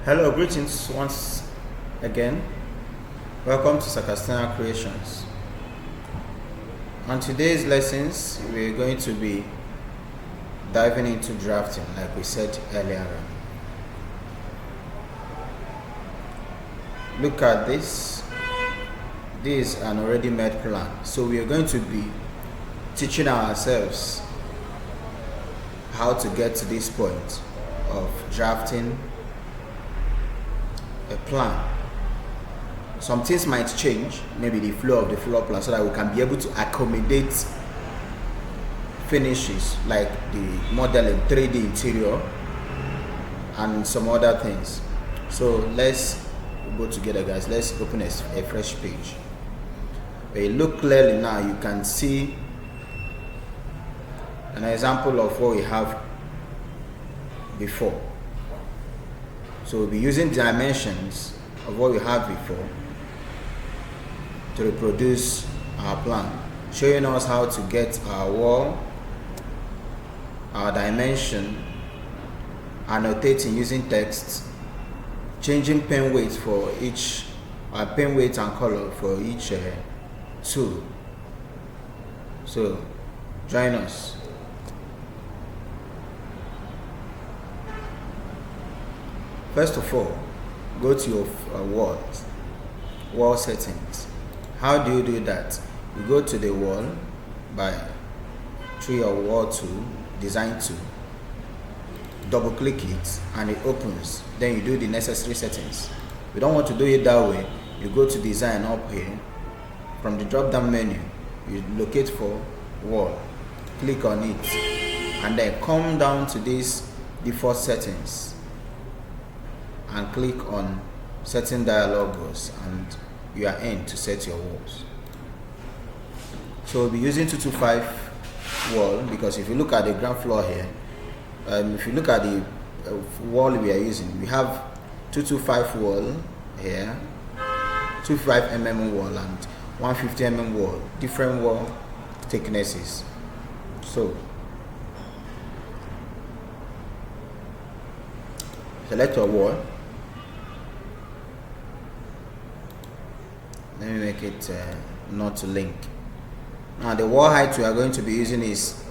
Hello, greetings once again. Welcome to Sakastina Creations. On today's lessons, we're going to be diving into drafting, like we said earlier on. Look at this. This is an already made plan. So we are going to be teaching ourselves how to get to this point of drafting a plan. Some things might change, maybe the flow of the floor plan, so that we can be able to accommodate finishes like the modeling, 3D interior, and some other things. So let's go together, guys. Let's open a fresh page. When you look clearly now, you can see an example of what we have before. So we'll be using dimensions of what we have before to reproduce our plan, showing us how to get our wall, our dimension, annotating using text, changing pen weight for each, pen weight and color for each tool. So join us. First of all, go to your wall settings. How do you do that? You go to the wall through your wall tool, design tool, double click it and it opens. Then you do the necessary settings. If you don't want to do it that way, you go to design up here. From the drop down menu, you locate for wall, click on it, and then come down to this default settings and click on setting dialog box, and you are in to set your walls. So we'll be using 225 wall, because if you look at the ground floor here, if you look at the wall we are using, we have 225 wall here, 25 mm wall and 150 mm wall, different wall thicknesses. So select your wall. Let me make it not to link. Now the wall height we are going to be using is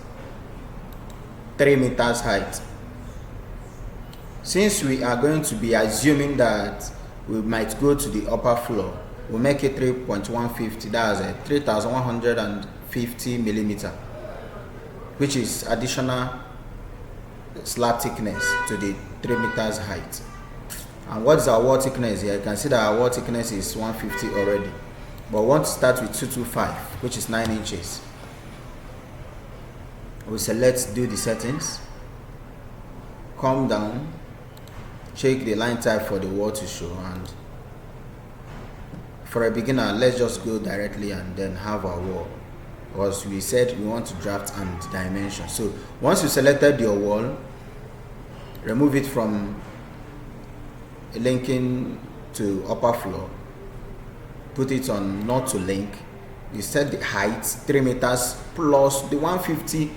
3 meters height. Since we are going to be assuming that we might go to the upper floor, we'll make it 3.150, that's 3,150 millimeter, which is additional slab thickness to the 3 meters height. And what's our wall thickness here? You can see that our wall thickness is 150 already, but we want to start with 225, which is 9 inches. We select do the settings, come down, check the line type for the wall to show, and for a beginner, let's just go directly and then have our wall, because we said we want to draft and dimension. So once you selected your wall, remove it from linking to upper floor, put it on not to link. You set the height 3 meters plus the 150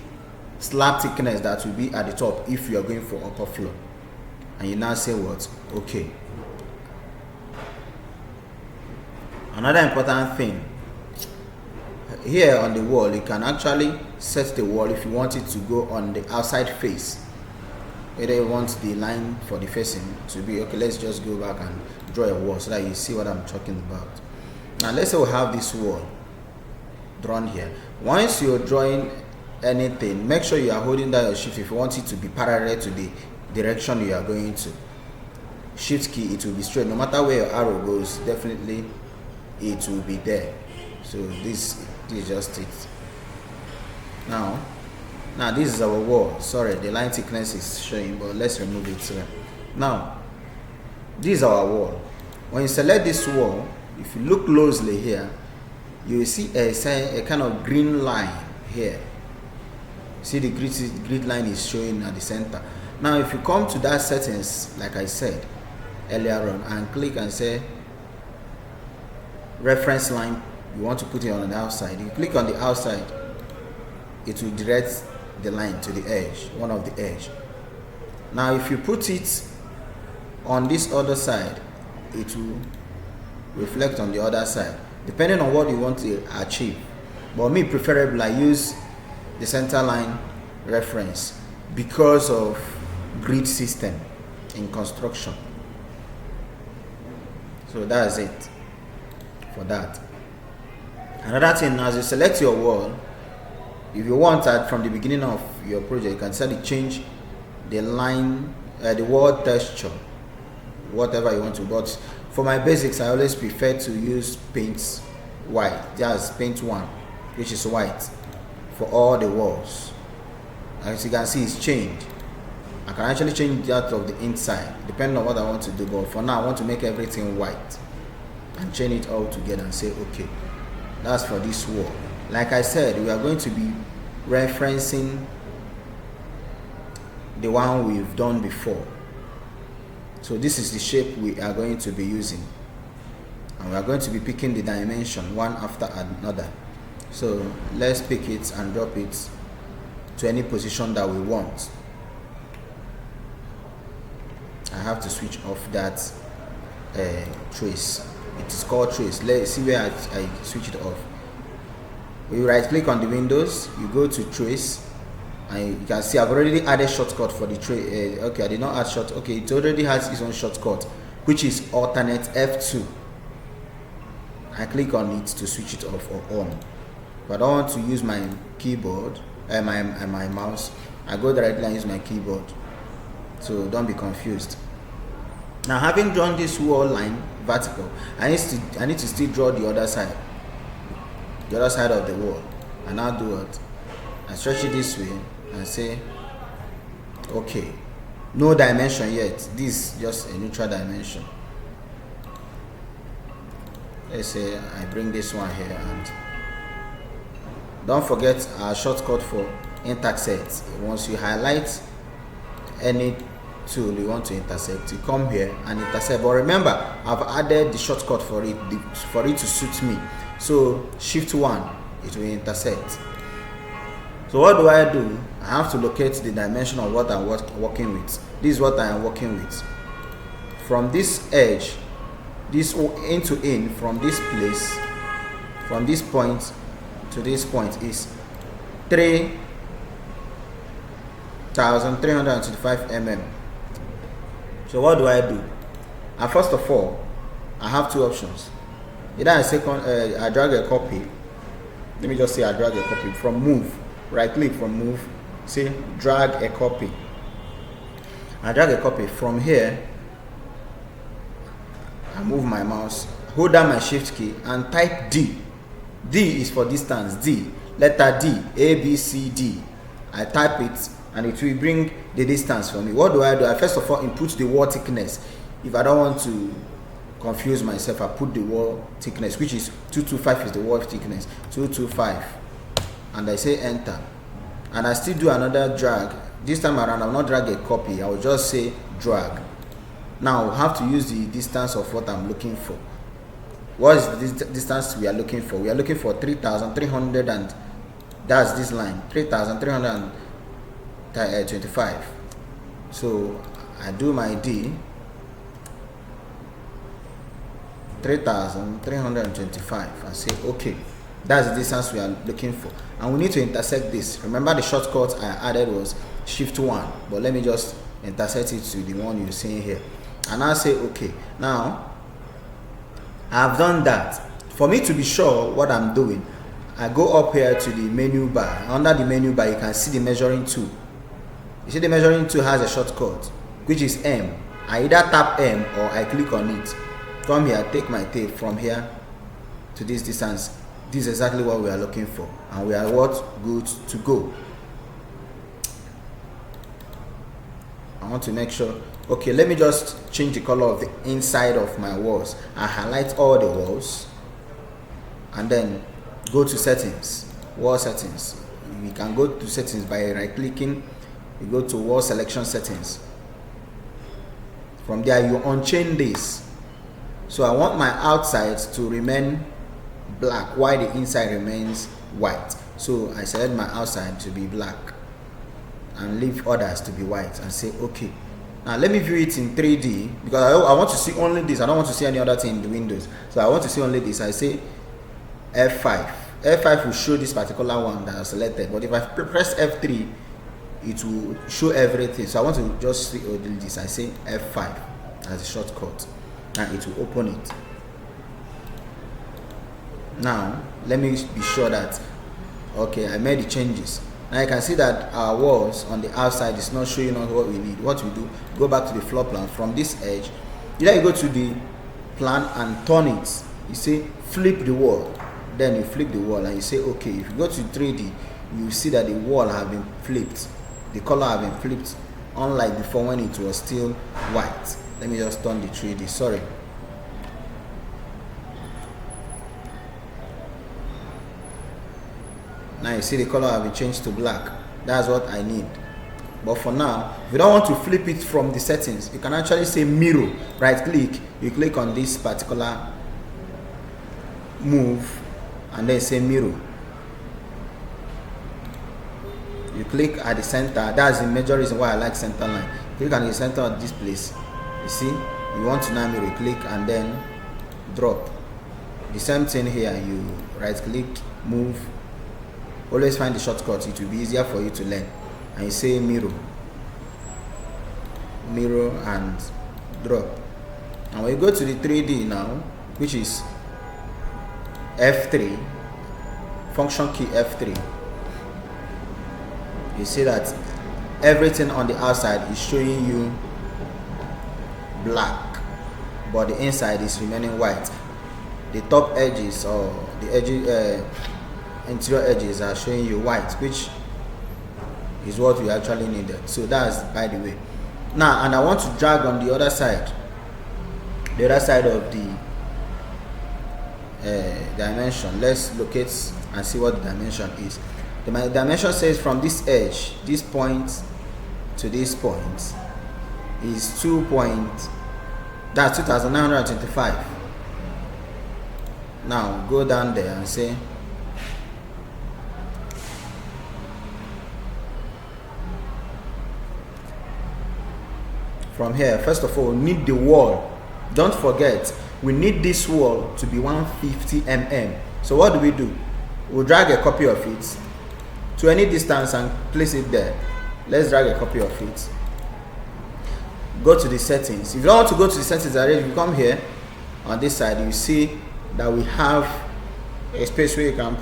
slab thickness that will be at the top if you are going for upper floor, and you now say what? Okay. Another important thing here on the wall, you can actually set the wall if you want it to go on the outside face. Whether you want the line for the facing to be okay, let's just go back and draw a wall so that you see what I'm talking about. Now let's say we have this wall drawn here. Once you're drawing anything, make sure you are holding down your shift if you want it to be parallel to the direction you are going to. Shift key, it will be straight. No matter where your arrow goes, definitely it will be there. So this is just it. Now this is our wall. Sorry, the line thickness is showing, but let's remove it here. Now this is our wall. When you select this wall, if you look closely here, you will see a kind of green line here. See the grid line is showing at the center. Now if you come to that settings, like I said earlier on, and click and say reference line, you want to put it on the outside. You click on the outside, it will direct the line to the edge, one of the edge. Now if you put it on this other side, it will reflect on the other side, depending on what you want to achieve. But me, preferably, I use the center line reference because of grid system in construction. So that's it for that. Another thing, as you select your wall, if you want that from the beginning of your project, you can decide to change the line, the wall texture, whatever you want to. But for my basics, I always prefer to use paint white, just paint one, which is white, for all the walls. As you can see, it's changed. I can actually change that of the inside depending on what I want to do, but for now I want to make everything white and chain it all together and say okay, that's for this wall. Like I said, we are going to be referencing the one we've done before. So this is the shape we are going to be using, and we are going to be picking the dimension one after another. So let's pick it and drop it to any position that we want. I have to switch off that trace. It is called trace. Let's see where I switch it off. We right click on the windows, you go to trace, and you can see I've already added shortcut for the trace. Okay, I did not add short. Okay, it already has its own shortcut, which is alternate F2. I click on it to switch it off or on. If I don't want to use my keyboard, my mouse, I go directly and use my keyboard. So don't be confused. Now, having drawn this wall line vertical, I need to still draw the other side of the wall. And now do what? I stretch it this way and say okay. No dimension yet. This is just a neutral dimension. Let's say I bring this one here, and don't forget our shortcut for intersect. Once you highlight any tool you want to intersect, you come here and intersect. But remember, I've added the shortcut for it to suit me. So shift 1, it will intersect. So what do? I have to locate the dimension of what I'm working with. This is what I am working with. From this edge, this end to end, from this place, from this point to this point is 3,325 mm. So what do? First of all, I have two options. Either I drag a copy. Let me just say I drag a copy from move. Right click from move. Say drag a copy. I drag a copy from here. I move my mouse, hold down my shift key and type D. D is for distance. D, letter D, A, B, C, D. I type it and it will bring the distance for me. What do? I first of all input the wall thickness. If I don't want to confuse myself, I put the wall thickness, which is 225 is the wall thickness, 225, and I say enter. And I still do another drag. This time around I will not drag a copy, I will just say drag. Now I have to use the distance of what I'm looking for. What is the distance we are looking for? We are looking for 3,300, and that's this line, 3,325. So I do my D, 3,325, and say okay. That's the distance we are looking for, and we need to intersect this. Remember the shortcut I added was shift 1, but let me just intersect it to the one you're seeing here, and I'll say okay. Now I've done that. For me to be sure what I'm doing, I go up here to the menu bar. Under the menu bar, you can see the measuring tool. You see the measuring tool has a shortcut, which is M. I either tap M or I click on it. Come here, take my tape from here to this distance. This is exactly what we are looking for, and we are good to go. I want to make sure. Okay, let me just change the color of the inside of my walls. I highlight all the walls and then go to settings, wall settings. You can go to settings by right clicking. You go to wall selection settings. From there you unchain this. So I want my outside to remain black while the inside remains white. So I select my outside to be black and leave others to be white and say okay. Now let me view it in 3D because I want to see only this. I don't want to see any other thing in the windows. So I want to see only this. I say F5. F5 will show this particular one that I selected. But if I press F3, it will show everything. So I want to just see this. I say F5 as a shortcut, and it will open it. Now let me be sure that okay, I made the changes. Now you can see that our walls on the outside is not showing us what we need. What we do, go back to the floor plan from this edge. Either you go to the plan and turn it. You say flip the wall. Then you flip the wall and you say okay. If you go to 3D, you see that the wall have been flipped. The color have been flipped, unlike before when it was still white. Let me just turn the 3D. Sorry. Now you see the color have been changed to black. That's what I need. But for now, if you don't want to flip it from the settings, you can actually say mirror. Right click, you click on this particular move and then say mirror. You click at the center. That's the major reason why I like center line. Click on the center of this place. You see, you want to now mirror, click and then drop. The same thing here. You right click, move. Always find the shortcut. It will be easier for you to learn. And you say mirror, mirror and drop. And when you go to the 3D now, which is F3, function key F3, you see that everything on the outside is showing you black, but the inside is remaining white. The top edges or the edges, interior edges are showing you white, which is what we actually needed. So that's by the way. Now, and I want to drag on the other side of the dimension. Let's locate and see what the dimension is. The dimension says from this edge, this point to this point is 2,925. Now go down there and say from here, first of all, we need the wall. Don't forget, we need this wall to be 150 mm. So what do? We'll drag a copy of it to any distance and place it there. Let's drag a copy of it. Go to the settings. If you don't want to go to the settings already, you come here on this side, you see that we have a space where you can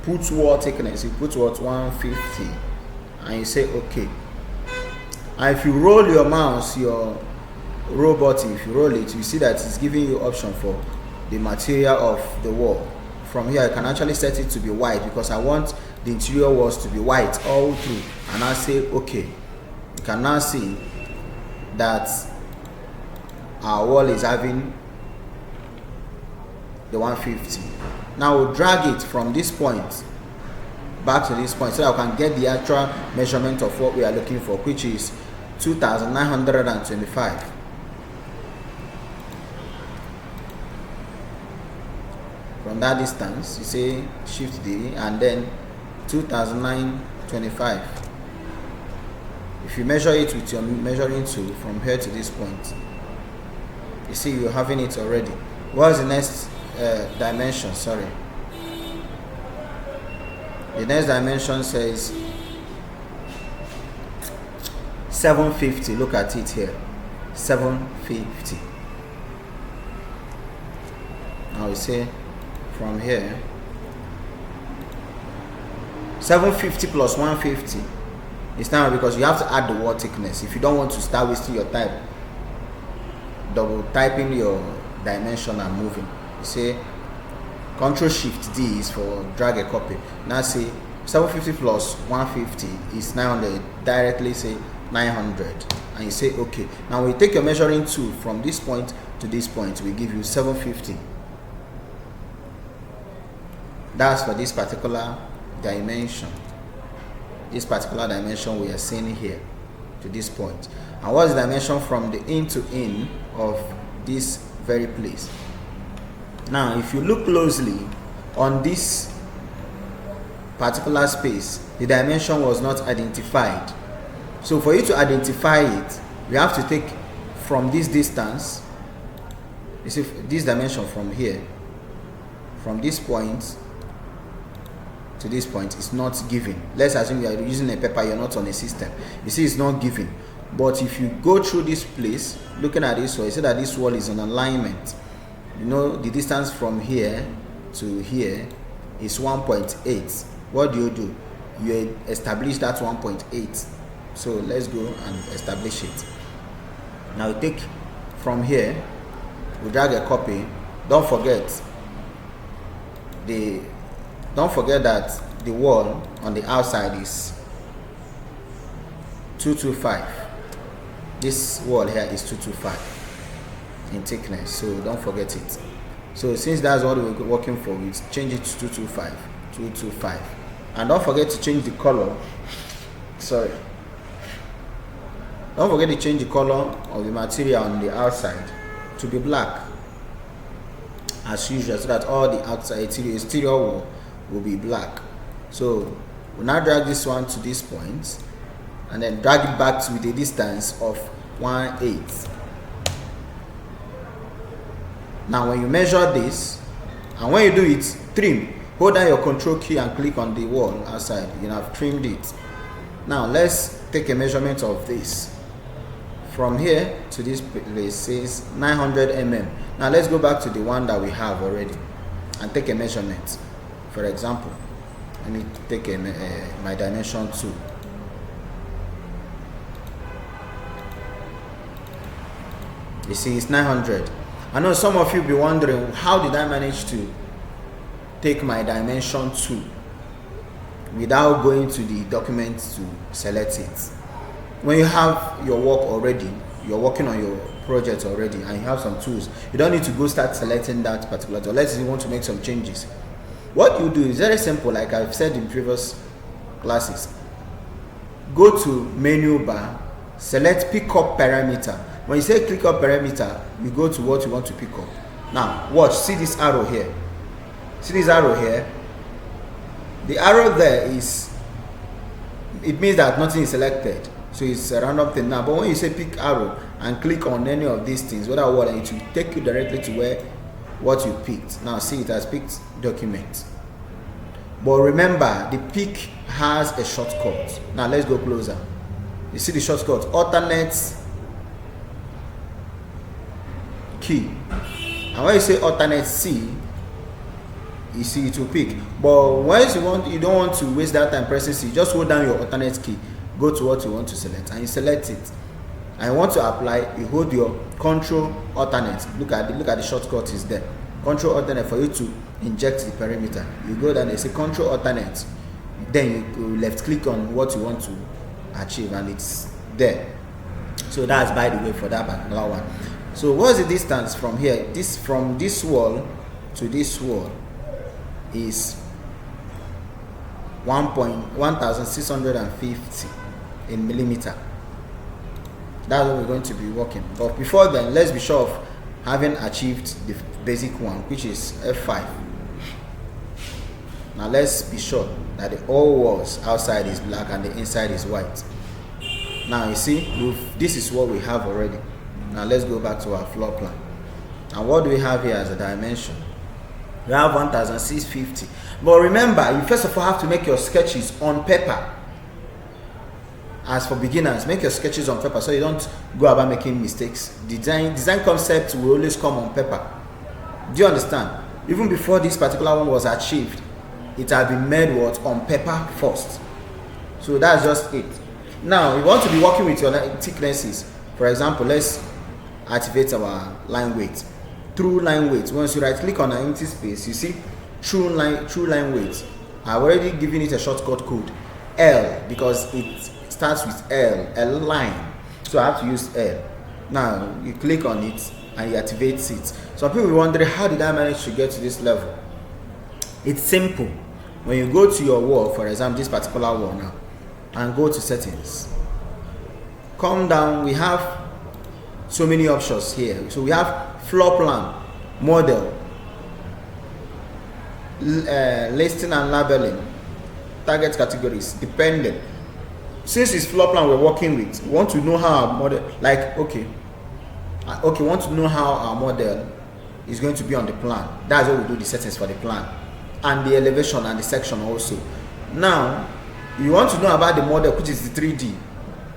put wall thickness. You put what 150 and you say okay. And if you roll your mouse, your robot, if you roll it, you see that it's giving you option for the material of the wall. From here, I can actually set it to be white because I want the interior walls to be white all through. And I say okay. You can now see that our wall is having the 150. Now we'll drag it from this point back to this point so that we can get the actual measurement of what we are looking for, which is 2,925. From that distance, you say Shift D and then 2,925. If you measure it with your measuring tool from here to this point, you see you're having it already. What is the next dimension? Sorry. The next dimension says 750. Look at it here. 750. Now we say from here 750 plus 150 is now because you have to add the wall thickness. If you don't want to start wasting your time double typing your dimension and moving, you say Ctrl Shift D is for drag a copy. Now say 750 plus 150 is 900. Directly say 900 and you say okay. Now we take your measuring tool from this point to this point, we give you 750. That's for this particular dimension. This particular dimension we are seeing here to this point. And what's the dimension from the in to in of this very place? Now if you look closely on this particular space, the dimension was not identified. So for you to identify it, we have to take from this distance. You see this dimension from here, from this point to this point is not given. Let's assume you are using a paper, you're not on a system. You see it's not given. But if you go through this place, looking at this wall, you see that this wall is on alignment. You know the distance from here to here is 1.8. What do? You establish that 1.8. So let's go and establish it. Now we take from here, we drag a copy. Don't forget that the wall on the outside is 225. This wall here is 225 in thickness, so don't forget it. So since that's what we're working for, we change it to 225, and don't forget to change the color. Sorry, don't forget to change the color of the material on the outside to be black as usual, so that all the outside exterior wall will be black. So we'll now drag this one to this point and then drag it back to the distance of 1/8. Now when you measure this, and when you do it, trim, hold down your control key and click on the wall outside. You have trimmed it. Now let's take a measurement of this. From here to this place says 900 mm. Now let's go back to the one that we have already and take a measurement. For example, let me take my dimension 2. You see it's 900. I know some of you be wondering, how did I manage to take my dimension 2 without going to the document to select it? When you have your work already, you're working on your project already, and you have some tools, you don't need to go start selecting that particular tool unless you want to make some changes. What you do is very simple, like I've said in previous classes. Go to menu bar, select pick up parameter. When you say click up parameter, you go to what you want to pick up. Now watch, see this arrow here. See this arrow here? The arrow there is, it means that nothing is selected, so it's a random thing now. But when you say pick arrow and click on any of these things, whether what, it will take you directly to where what you picked. Now see, it has picked document. But remember, the pick has a shortcut. Now let's go closer. You see the shortcut, alternate key. And when you say alternate C, you see it will pick. But once you don't want to waste that time pressing C, just hold down your alternate key, go to what you want to select, and you select it. And you want to apply, you hold your control alternate. Look at the shortcut is there. Control alternate for you to inject the perimeter. You go down and say control alternate. Then you left click on what you want to achieve, and it's there. So that's by the way for that particular one. So what's the distance from here? From this wall to this wall is 1650 in millimeter. That's what we're going to be working. But before then, let's be sure of having achieved the basic one, which is F5. Now let's be sure that the whole walls outside is black and the inside is white. Now you see, this is what we have already. Now let's go back to our floor plan. And what do we have here as a dimension? We have 1650. But remember, you first of all have to make your sketches on paper. As for beginners, make your sketches on paper so you don't go about making mistakes. Design concepts will always come on paper. Do you understand? Even before this particular one was achieved, it had been made on paper first. So that's just it. Now we want to be working with your thicknesses. For example, let's activate our line weight. True line weight. Once you right click on an empty space, you see true line weight. I've already given it a shortcut code L because it starts with L line. So I have to use L. Now you click on it and you activate it. Some people will wonder, how did I manage to get to this level? It's simple. When you go to your wall, for example, this particular wall now, and go to settings, come down, we have so many options here. So we have floor plan, model, listing and labeling, target categories, dependent. since it's floor plan we're working with, we want to know how our model, like, okay, we want to know how our model is going to be on the plan. That's where we do the settings for the plan and the elevation and the section also. Now you want to know about the model, which is the 3D.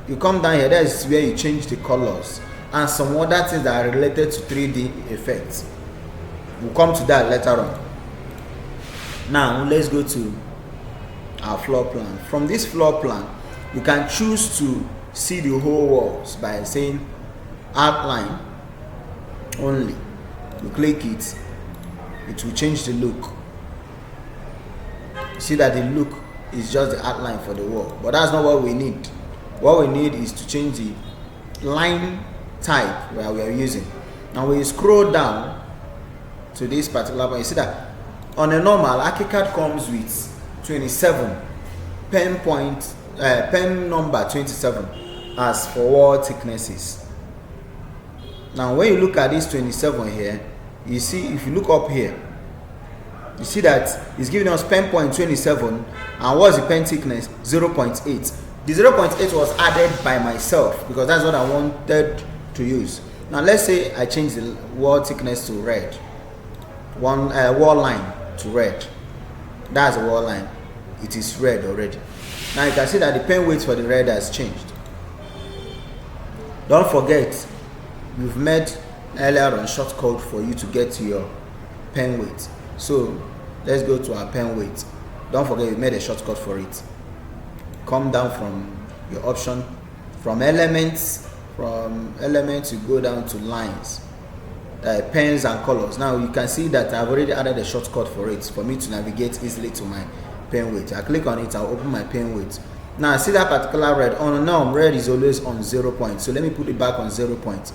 You come down here, that is where you change the colors and some other things that are related to 3D effects. We'll come to that later on. Now let's go to our floor plan. From this floor plan, you can choose to see the whole walls by saying outline only. You click it, it will change the look. You see that the look is just the outline for the wall, but that's not what we need. What we need is to change the line type where we are using. Now when you scroll down to this particular point, you see that on a normal ArchiCAD comes with 27 pen number 27 as for wall thicknesses. Now when you look at this 27 here, you see, if you look up here, you see that it's giving us pen point 27, and what's the pen thickness? 0.8. The 0.8 was added by myself because that's what I wanted to use. Now let's say I change the wall thickness to red, wall line to red. That's the wall line. It is red already. Now you can see that the pen weight for the red has changed. Don't forget, we've made earlier on shortcut for you to get to your pen weight. So let's go to our pen weight. Don't forget we made a shortcut for it. Come down from your option, from elements you go down to lines, pens and colors. Now you can see that I've already added a shortcut for it for me to navigate easily to my pen weight. I click on it, I'll open my pen weight. Now see that particular red on now, red is always on 0 point, so let me put it back on 0 point.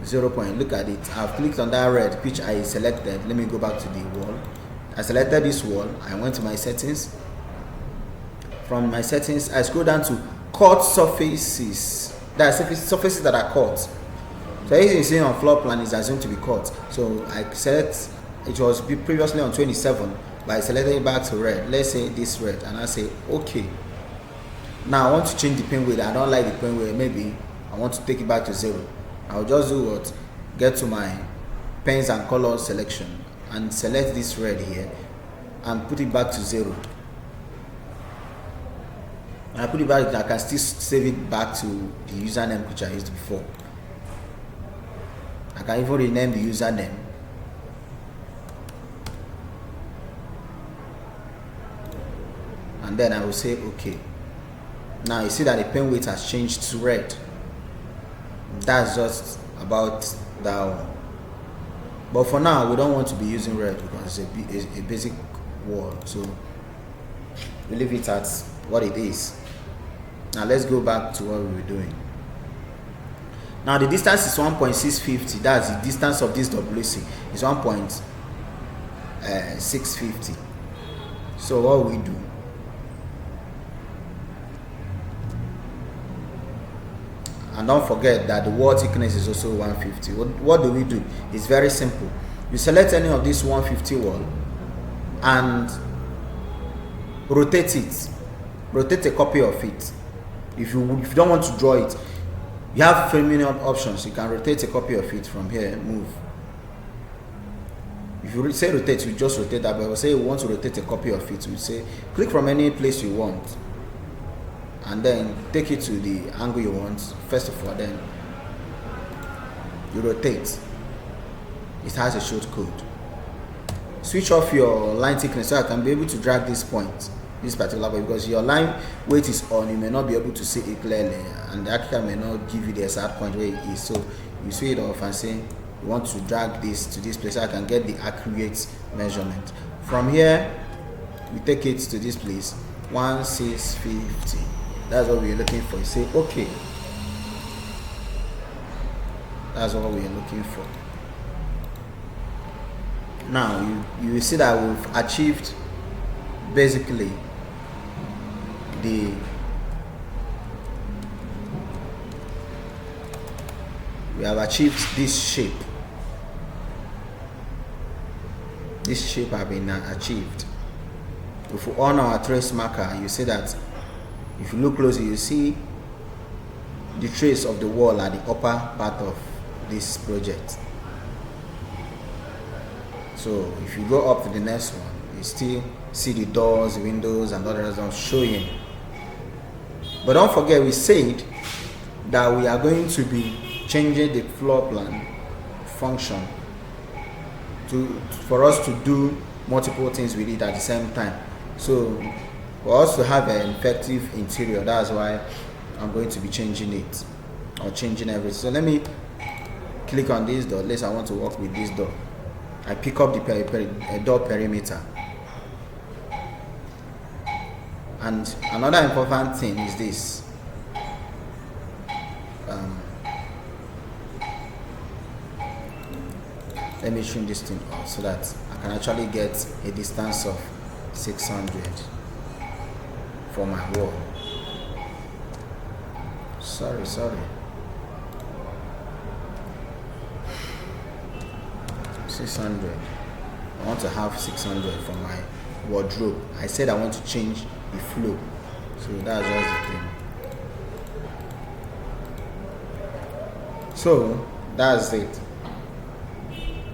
0 point. Look at it. I've clicked on that red which I selected. Let me go back to the wall. I selected this wall. I went to my settings. From my settings, I scroll down to cut surfaces. There are surfaces that are cut. So as you can see on floor plan is assumed to be cut. So I select, it was previously on 27, but I selected it back to red. Let's say this red, and I say okay. Now I want to change the pen weight. I don't like the pen weight. Maybe I want to take it back to 0. I'll just do what? Get to my pens and colors selection and select this red here and put it back to 0. And I put it back, I can still save it back to the username which I used before. I can even rename the username. And then I will say okay. Now you see that the pen weight has changed to red. That's just about that one. But for now we don't want to be using red because it's a basic wall, so we leave it at what it is. Now let's go back to what we were doing. Now the distance is 1.650. That's the distance of this WC is 1.650. So what we do, and don't forget that the wall thickness is also 150. What do we do? It's very simple. You select any of this 150 wall and rotate it. Rotate a copy of it. If you don't want to draw it, you have many options. You can rotate a copy of it from here, move. If you say rotate, you just rotate that, but we'll say you want to rotate a copy of it, we say click from any place you want and then take it to the angle you want. First of all, then you rotate. It has a short code. Switch off your line thickness so I can be able to drag this point, this particular point, because your line weight is on, you may not be able to see it clearly, and the ArchiCAD may not give you the exact point where it is. So you switch it off and say you want to drag this to this place so I can get the accurate measurement. From here, we take it to this place, 1650. That's what we're looking for. You say okay. That's what we're looking for. Now you will see that we've achieved basically we have achieved this shape. This shape have been achieved. If we on our trace marker, you see that If you look closely, you see the trace of the wall at the upper part of this project. So if you go up to the next one, you still see the doors, windows, and others I'm showing. But don't forget, we said that we are going to be changing the floor plan function for us to do multiple things with it at the same time. So for us to have an effective interior, that's why I'm going to be changing it, or changing everything. So let me click on this door. Let's say I want to work with this door. I pick up the door perimeter. And another important thing is this. Let me trim this thing off so that I can actually get a distance of 600 for my wall. Sorry. 600. I want to have 600 for my wardrobe. I said I want to change the flow, so that's just the thing. So that's it.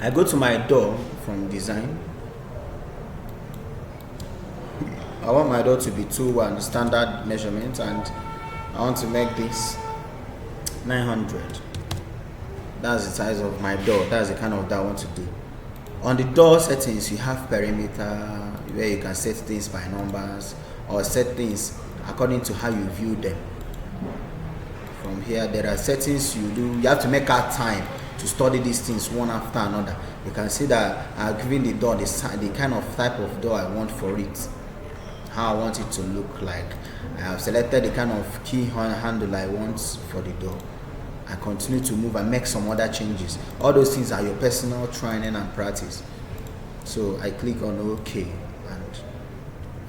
I go to my door from design. I want my door to be 2:1 standard measurement, and I want to make this 900. That's the size of my door. That's the kind of door I want to do. On the door settings, you have perimeter where you can set things by numbers or set things according to how you view them. From here, there are settings you do. You have to make out time to study these things one after another. You can see that I've given the door the kind of type of door I want for it, how I want it to look like. I have selected the kind of key handle I want for the door. I continue to move and make some other changes. All those things are your personal training and practice. So I click on OK. And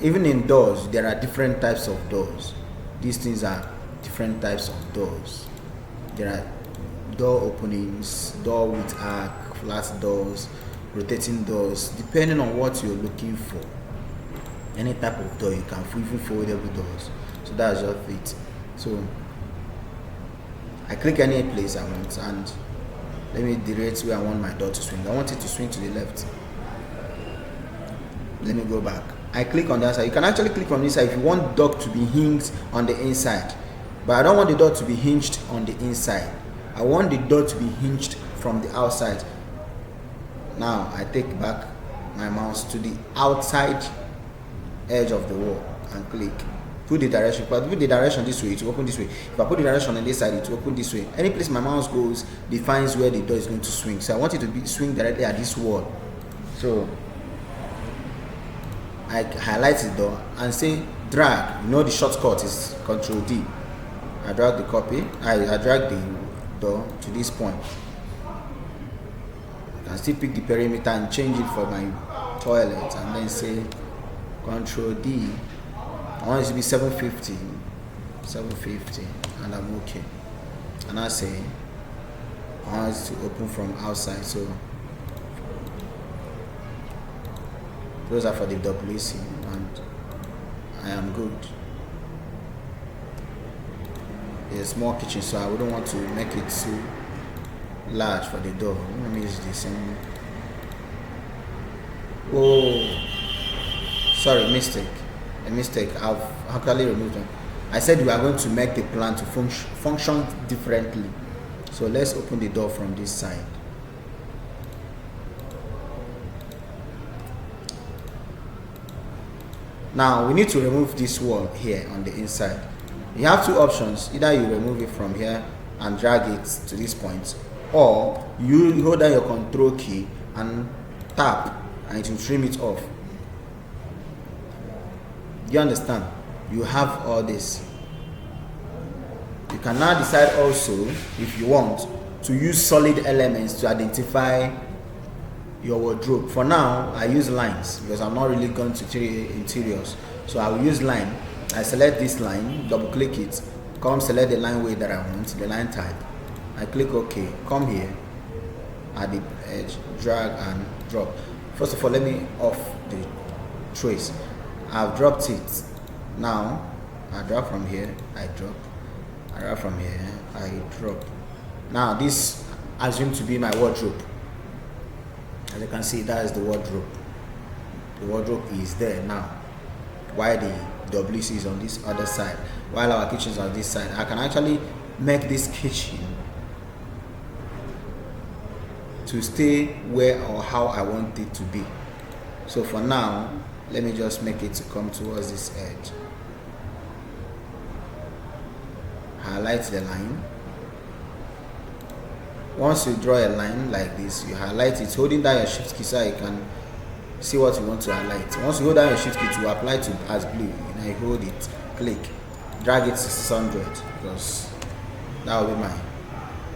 even in doors, there are different types of doors. These things are different types of doors. There are door openings, door with arc, flat doors, rotating doors, depending on what you're looking for. Any type of door, you can even foldable doors. So that's just it. So I click any place I want, and let me direct where I want my door to swing. I want it to swing to the left. Let me go back. I click on that side. You can actually click on this side if you want the door to be hinged on the inside. But I don't want the door to be hinged on the inside. I want the door to be hinged from the outside. Now I take back my mouse to the outside edge of the wall and click. Put the direction. If I put the direction this way, it will open this way. If I put the direction on this side, it will open this way. Any place my mouse goes defines where the door is going to swing. So I want it to swing directly at this wall. So I highlight the door and say drag. You know the shortcut is Control D. I drag the copy. I drag the door to this point. I can still pick the perimeter and change it for my toilet, and then say Control D. I want it to be 750, and I'm okay. And I say I want it to open from outside, so those are for the WC, and I am good. There's a small kitchen, so I wouldn't want to make it too large for the door. Let me use the same. Oh, sorry, a mistake. I've actually removed them. I said we are going to make the plan to function differently. So let's open the door from this side. Now we need to remove this wall here on the inside. You have two options. Either you remove it from here and drag it to this point, or you hold down your control key and tap and it will trim it off. You understand? You have all this. You can now decide also, if you want, to use solid elements to identify your wardrobe. For now, I use lines because I'm not really going to interiors. So I will use line. I select this line, double click it, come select the line weight that I want, the line type. I click OK. Come here at the edge, drag and drop. First of all, let me off the trace. I've dropped it. Now I drop from here, I drop. I drop from here, I drop. Now this assumed to be my wardrobe. As you can see, that is the wardrobe. The wardrobe is there now, while the WC is on this other side, while our kitchen is on this side. I can actually make this kitchen to stay where or how I want it to be. So for now, let me just make it to come towards this edge. Highlight the line. Once you draw a line like this, you highlight it, holding down your shift key so you can see what you want to highlight. Once you hold down your shift key to apply to as blue, you hold it, click, drag it to 600, because that will be my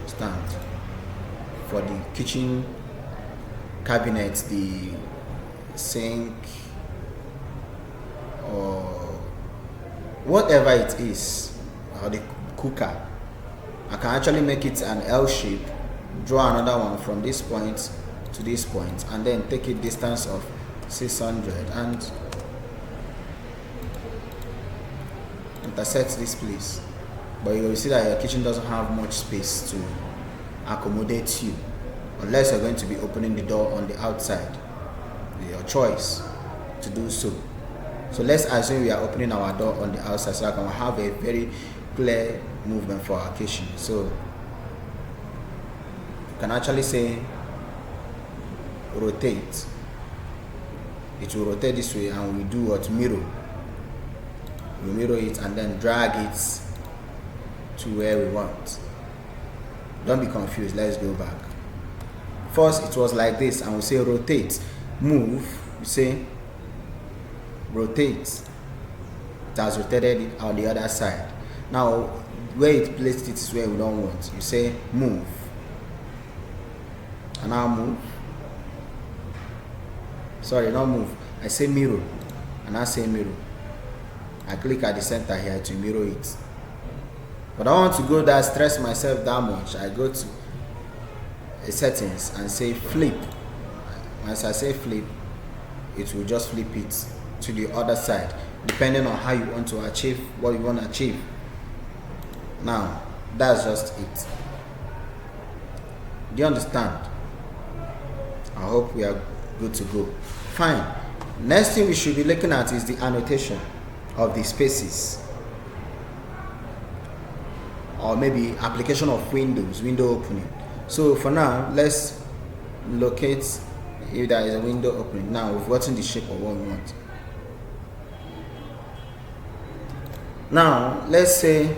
stand for the kitchen cabinet, the sink, or whatever it is, or the cooker. I can actually make it an L shape, draw another one from this point to this point, and then take a distance of 600 and intersect this place. But you will see that your kitchen doesn't have much space to accommodate you, unless you're going to be opening the door on the outside. Your choice to do so. So let's assume we are opening our door on the outside, so I can have a very clear movement for our kitchen. So you can actually say rotate. It will rotate this way, and we do what? Mirror. We mirror it and then drag it to where we want. Don't be confused. Let's go back. First it was like this, and we say rotate. Move, we say rotate. It has rotated it on the other side. Now where it placed it is where we don't want. You say move, and now move. Sorry, not move. I say mirror, and I say mirror. I click at the center here to mirror it. But I don't want to go there, stress myself that much. I go to settings and say flip. As I say flip, it will just flip it to the other side, depending on how you want to achieve what you want to achieve. Now that's just it. Do you understand? I hope we are good to go. Fine. Next thing we should be looking at is the annotation of the spaces, or maybe application of windows, window opening. So for now, let's locate if there is a window opening. Now we've gotten the shape of what we want. Now let's say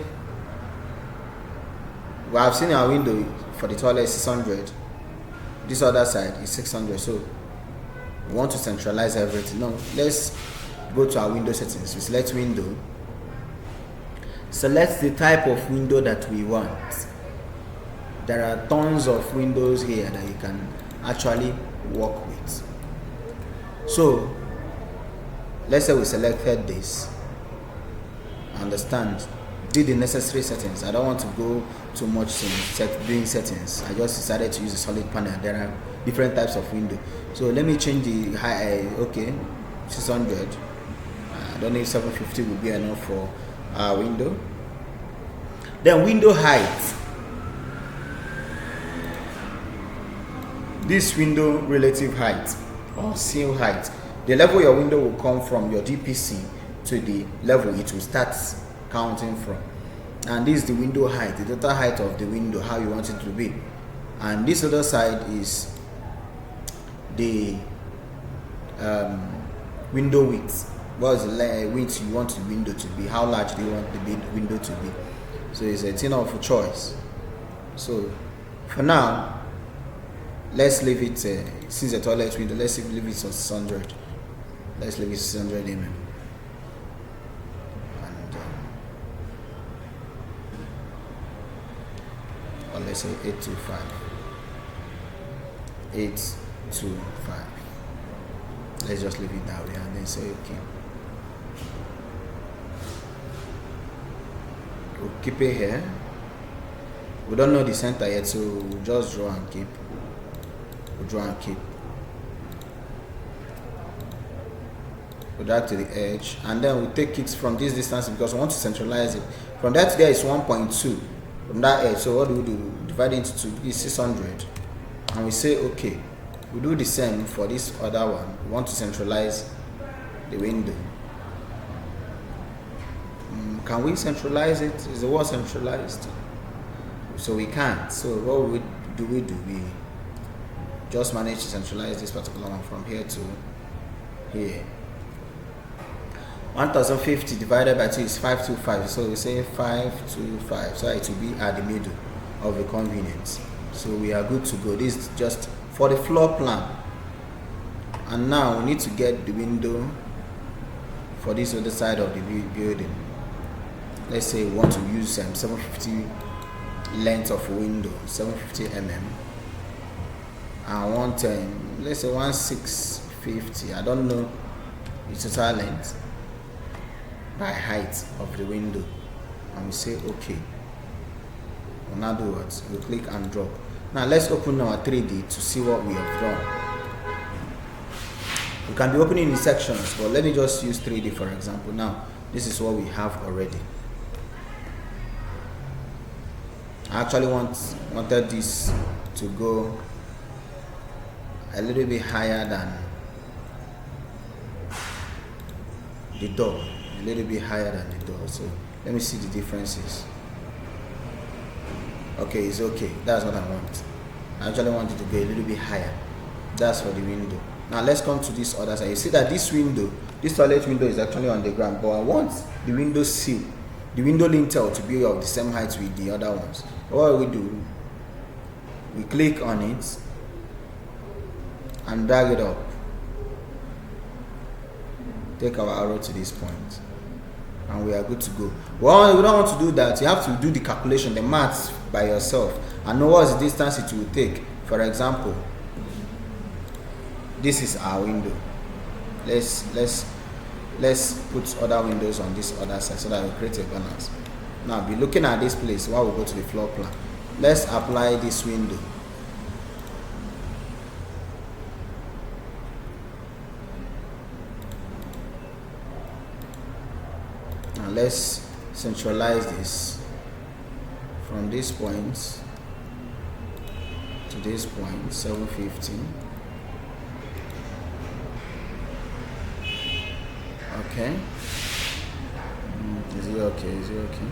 we have seen our window for the toilet 600. This other side is 600. So we want to centralize everything. Now let's go to our window settings. We select window. Select the type of window that we want. There are tons of windows here that you can actually work with. So let's say we selected this. Understand, did the necessary settings. I don't want to go too much in doing settings. I just decided to use a solid panel. There are different types of window. So let me change the high. Okay, 600. I don't know if 750 will be enough for our window. Then window height. This window relative height or sill height, the level your window will come from your DPC to the level it will start counting from. And this is the window height, the total height of the window, how you want it to be. And this other side is the window width. What is the width you want the window to be? How large do you want the window to be? So it's a thing of choice. So for now, let's leave it, since the toilet window, let's leave it on 600. Let's leave it 600 mm. And, or let's say 825. 825. Let's just leave it that way and then say okay. We'll keep it here. We don't know the center yet, so we'll just draw and keep. We'll draw and keep. we drag to the edge, and then we take it from this distance because we want to centralize it. From there to there is 1.2 from that edge. So what do? Divide it into 2 is 600, and we say okay. We do the same for this other one. We want to centralize the window. Can we centralize it? Is the wall centralized? So we can't. So what do? We just manage to centralize this particular one from here to here. 1050 divided by 2 is 525. So we say 525. So it will be at the middle of the convenience. So we are good to go. This is just for the floor plan. And now we need to get the window for this other side of the building. Let's say we want to use 750 length of window, 750 mm. I want let's say 1650. I don't know the total length by height of the window, and we say okay. We'll now do what? We click and drop. Now let's open our 3D to see what we have done. We can be opening in sections, but let me just use 3D for example. Now this is what we have already. I actually wanted this to go a little bit higher than the door, a little bit higher than the door. So let me see the differences. Okay, it's okay. That's what I want. I actually want it to go a little bit higher. That's for the window. Now let's come to this other side. You see that this window, this toilet window is actually on the ground, but I want the window sill, the window lintel to be of the same height with the other ones. What we do, we click on it and drag it up. Take our arrow to this point, and we are good to go. Well, we don't want to do that. You have to do the calculation, the maths by yourself, and know what's the distance it will take. For example, this is our window. Let's put other windows on this other side so that we create a balance. Now be looking at this place while we go to the floor plan. Let's apply this window. Now let's centralize this from this point to this point, 750. Okay. Is it okay? Is it okay?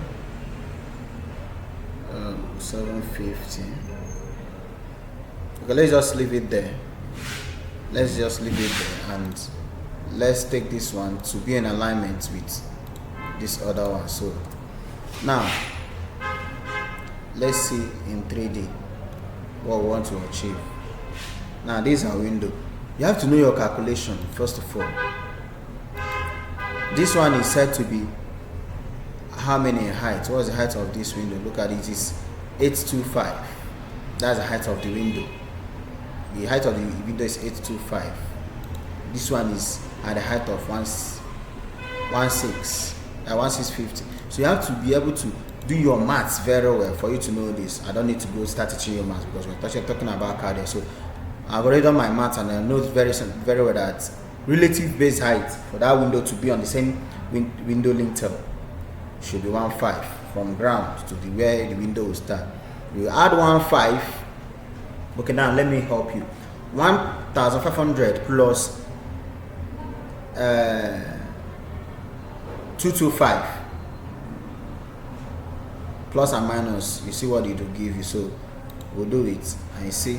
750. Okay, let's just leave it there. Let's just leave it there, and let's take this one to be in alignment with this other one. So now let's see in 3D what we want to achieve. Now this is our window. You have to know your calculation first of all. This one is said to be how many in height? What's the height of this window? Look at it, it's 825. That's the height of the window. The height of the window is 825. This one is at the height of 1650. So you have to be able to do your maths very well for you to know this. I don't need to go start teaching you maths because we're talking about CAD. So I've already done my maths, and I know very well that relative base height for that window to be on the same window lintel should be 1.5 from ground to where the window will start. You add 1.5. Okay, now let me help you. 1,500 plus 225 plus and minus. You see what it will give you. So we'll do it, and you see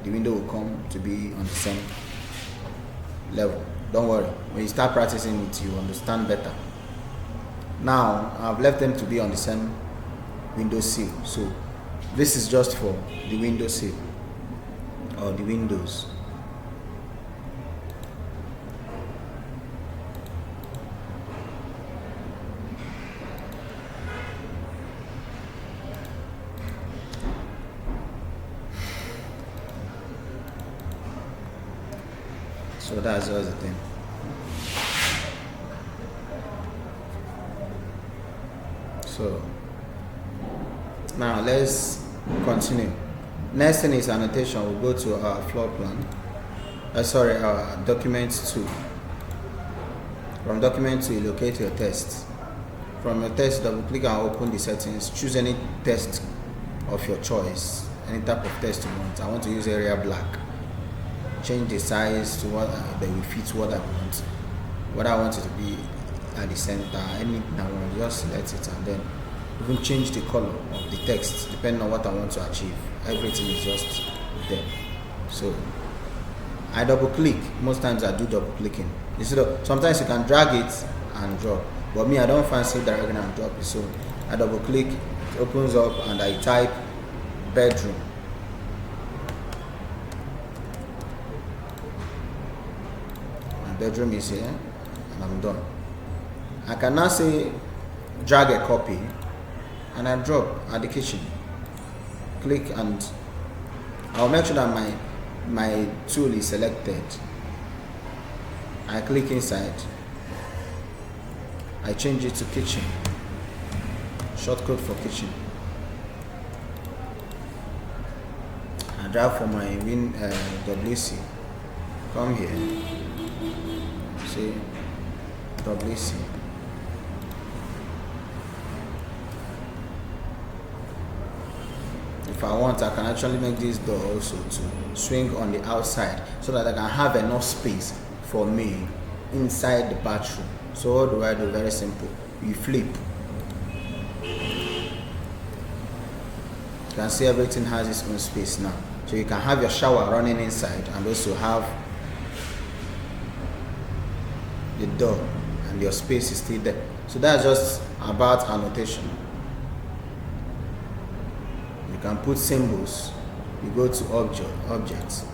the window will come to be on the same level. Don't worry, when you start practicing it, you understand better. Now I've left them to be on the same window sill. So this is just for the window sill or the windows. So that's just the thing. So now let's continue. Next thing is annotation. We'll go to our floor plan. Our document 2. From document to locate your text. From your text, double click and open the settings. Choose any text of your choice, any type of text you want. I want to use area black. Change the size to what that will fit what I want. What I want it to be at the center, anything I want, just select it, and then even change the color of the text depending on what I want to achieve. Everything is just there. So I double click. Most times I do double clicking. Sometimes you can drag it and drop, but me, I don't fancy dragging and dropping. So I double click, it opens up, and I type bedroom. My bedroom is here, and I'm done. I can now say drag a copy, and I drop at the kitchen. Click, and I'll make sure that my tool is selected. I click inside. I change it to kitchen. Shortcut for kitchen. I drag for my WC. Come here. See WC. If I want, I can actually make this door also to swing on the outside so that I can have enough space for me inside the bathroom. So what do I do? Very simple. You flip. You can see everything has its own space now. So you can have your shower running inside and also have the door, and your space is still there. So that's just about annotation. You can put symbols. You go to objects.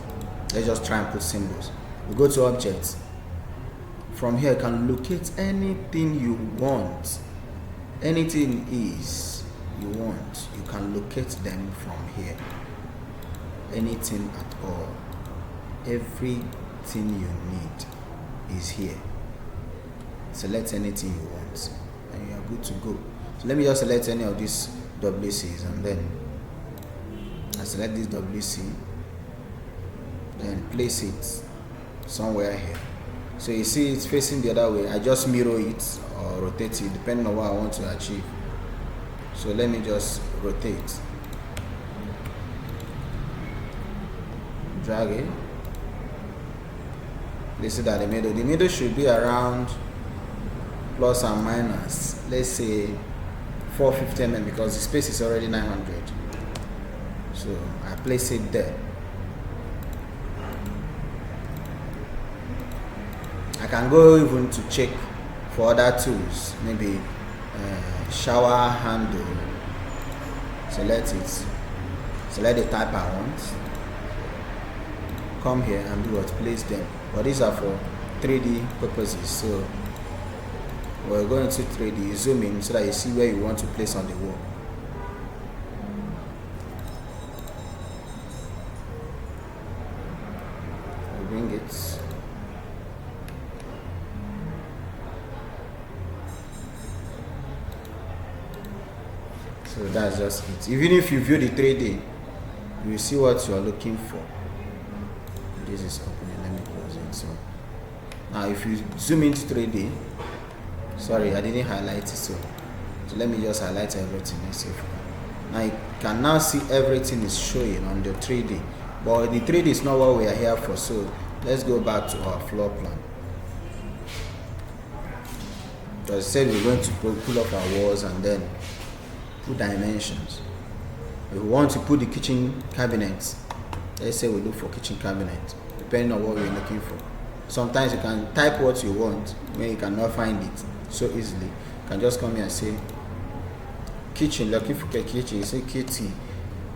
Let's just try and put symbols. You go to objects. From here, you can locate anything you want. Anything you want, you can locate them from here. Anything at all. Everything you need is here. Select anything you want, and you are good to go. So let me just select any of these WCs, and then I select this WC, then place it somewhere here. So you see it's facing the other way. I just mirror it or rotate it depending on what I want to achieve. So let me just rotate. Drag it. Place it at the middle. The middle should be around plus and minus, let's say 450 mm, because the space is already 900. So I place it there. I can go even to check for other tools, maybe shower handle. Select it. Select the type I want. Come here and do what? Place them. But these are for 3D purposes. So we're going to 3D. Zoom in so that you see where you want to place on the wall. Bring it. So that's just it. Even if you view the 3D, you will see what you are looking for. This is opening. Let me close it. So now if you zoom into 3D, sorry, I didn't highlight it. So let me just highlight everything. Let's see. Now you can now see everything is showing on the 3D. But the 3D is not what we are here for. So let's go back to our floor plan. Because I said we're going to pull up our walls and then put dimensions. If we want to put the kitchen cabinets, let's say we look for kitchen cabinet, depending on what we're looking for. Sometimes you can type what you want when you cannot find it so easily. You can just come here and say kitchen, looking for kitchen, you say KT,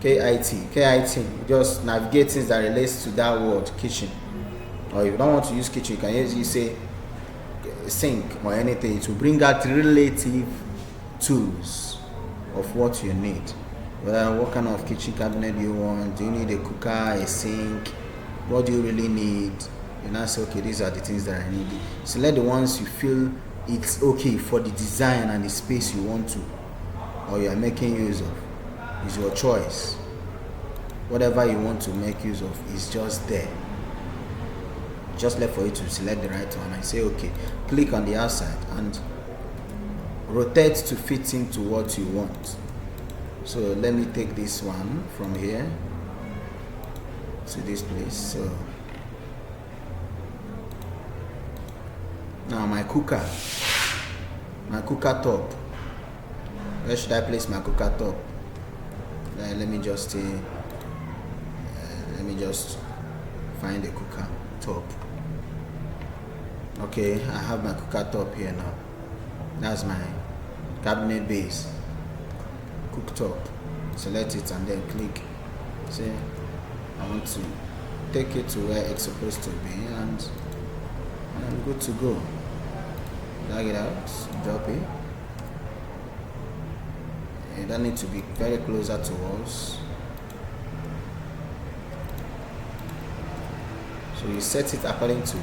KIT, just navigate things that relates to that word, kitchen. Or if you don't want to use kitchen, you can easily say sink or anything. It will bring out relative tools of what you need. Well, what kind of kitchen cabinet do you want? Do you need a cooker, a sink? What do you really need? You now say, okay, these are the things that I need. Select the ones you feel it's okay for the design and the space you want to, or you are making use of. It's your choice. Whatever you want to make use of is just there. just left for you to select the right one and say okay. Click on the outside and rotate to fit into what you want. So let me take this one from here to this place. So now my cooker top, where should I place my cooker top? Let me just find the cooker top. Okay, I have my cooker top here now. That's my cabinet base, cooktop. Select it and then click. Say I want to take it to where it's supposed to be, and I'm good to go. Drag it out, drop it. You don't need to be very closer to us. So you set it according to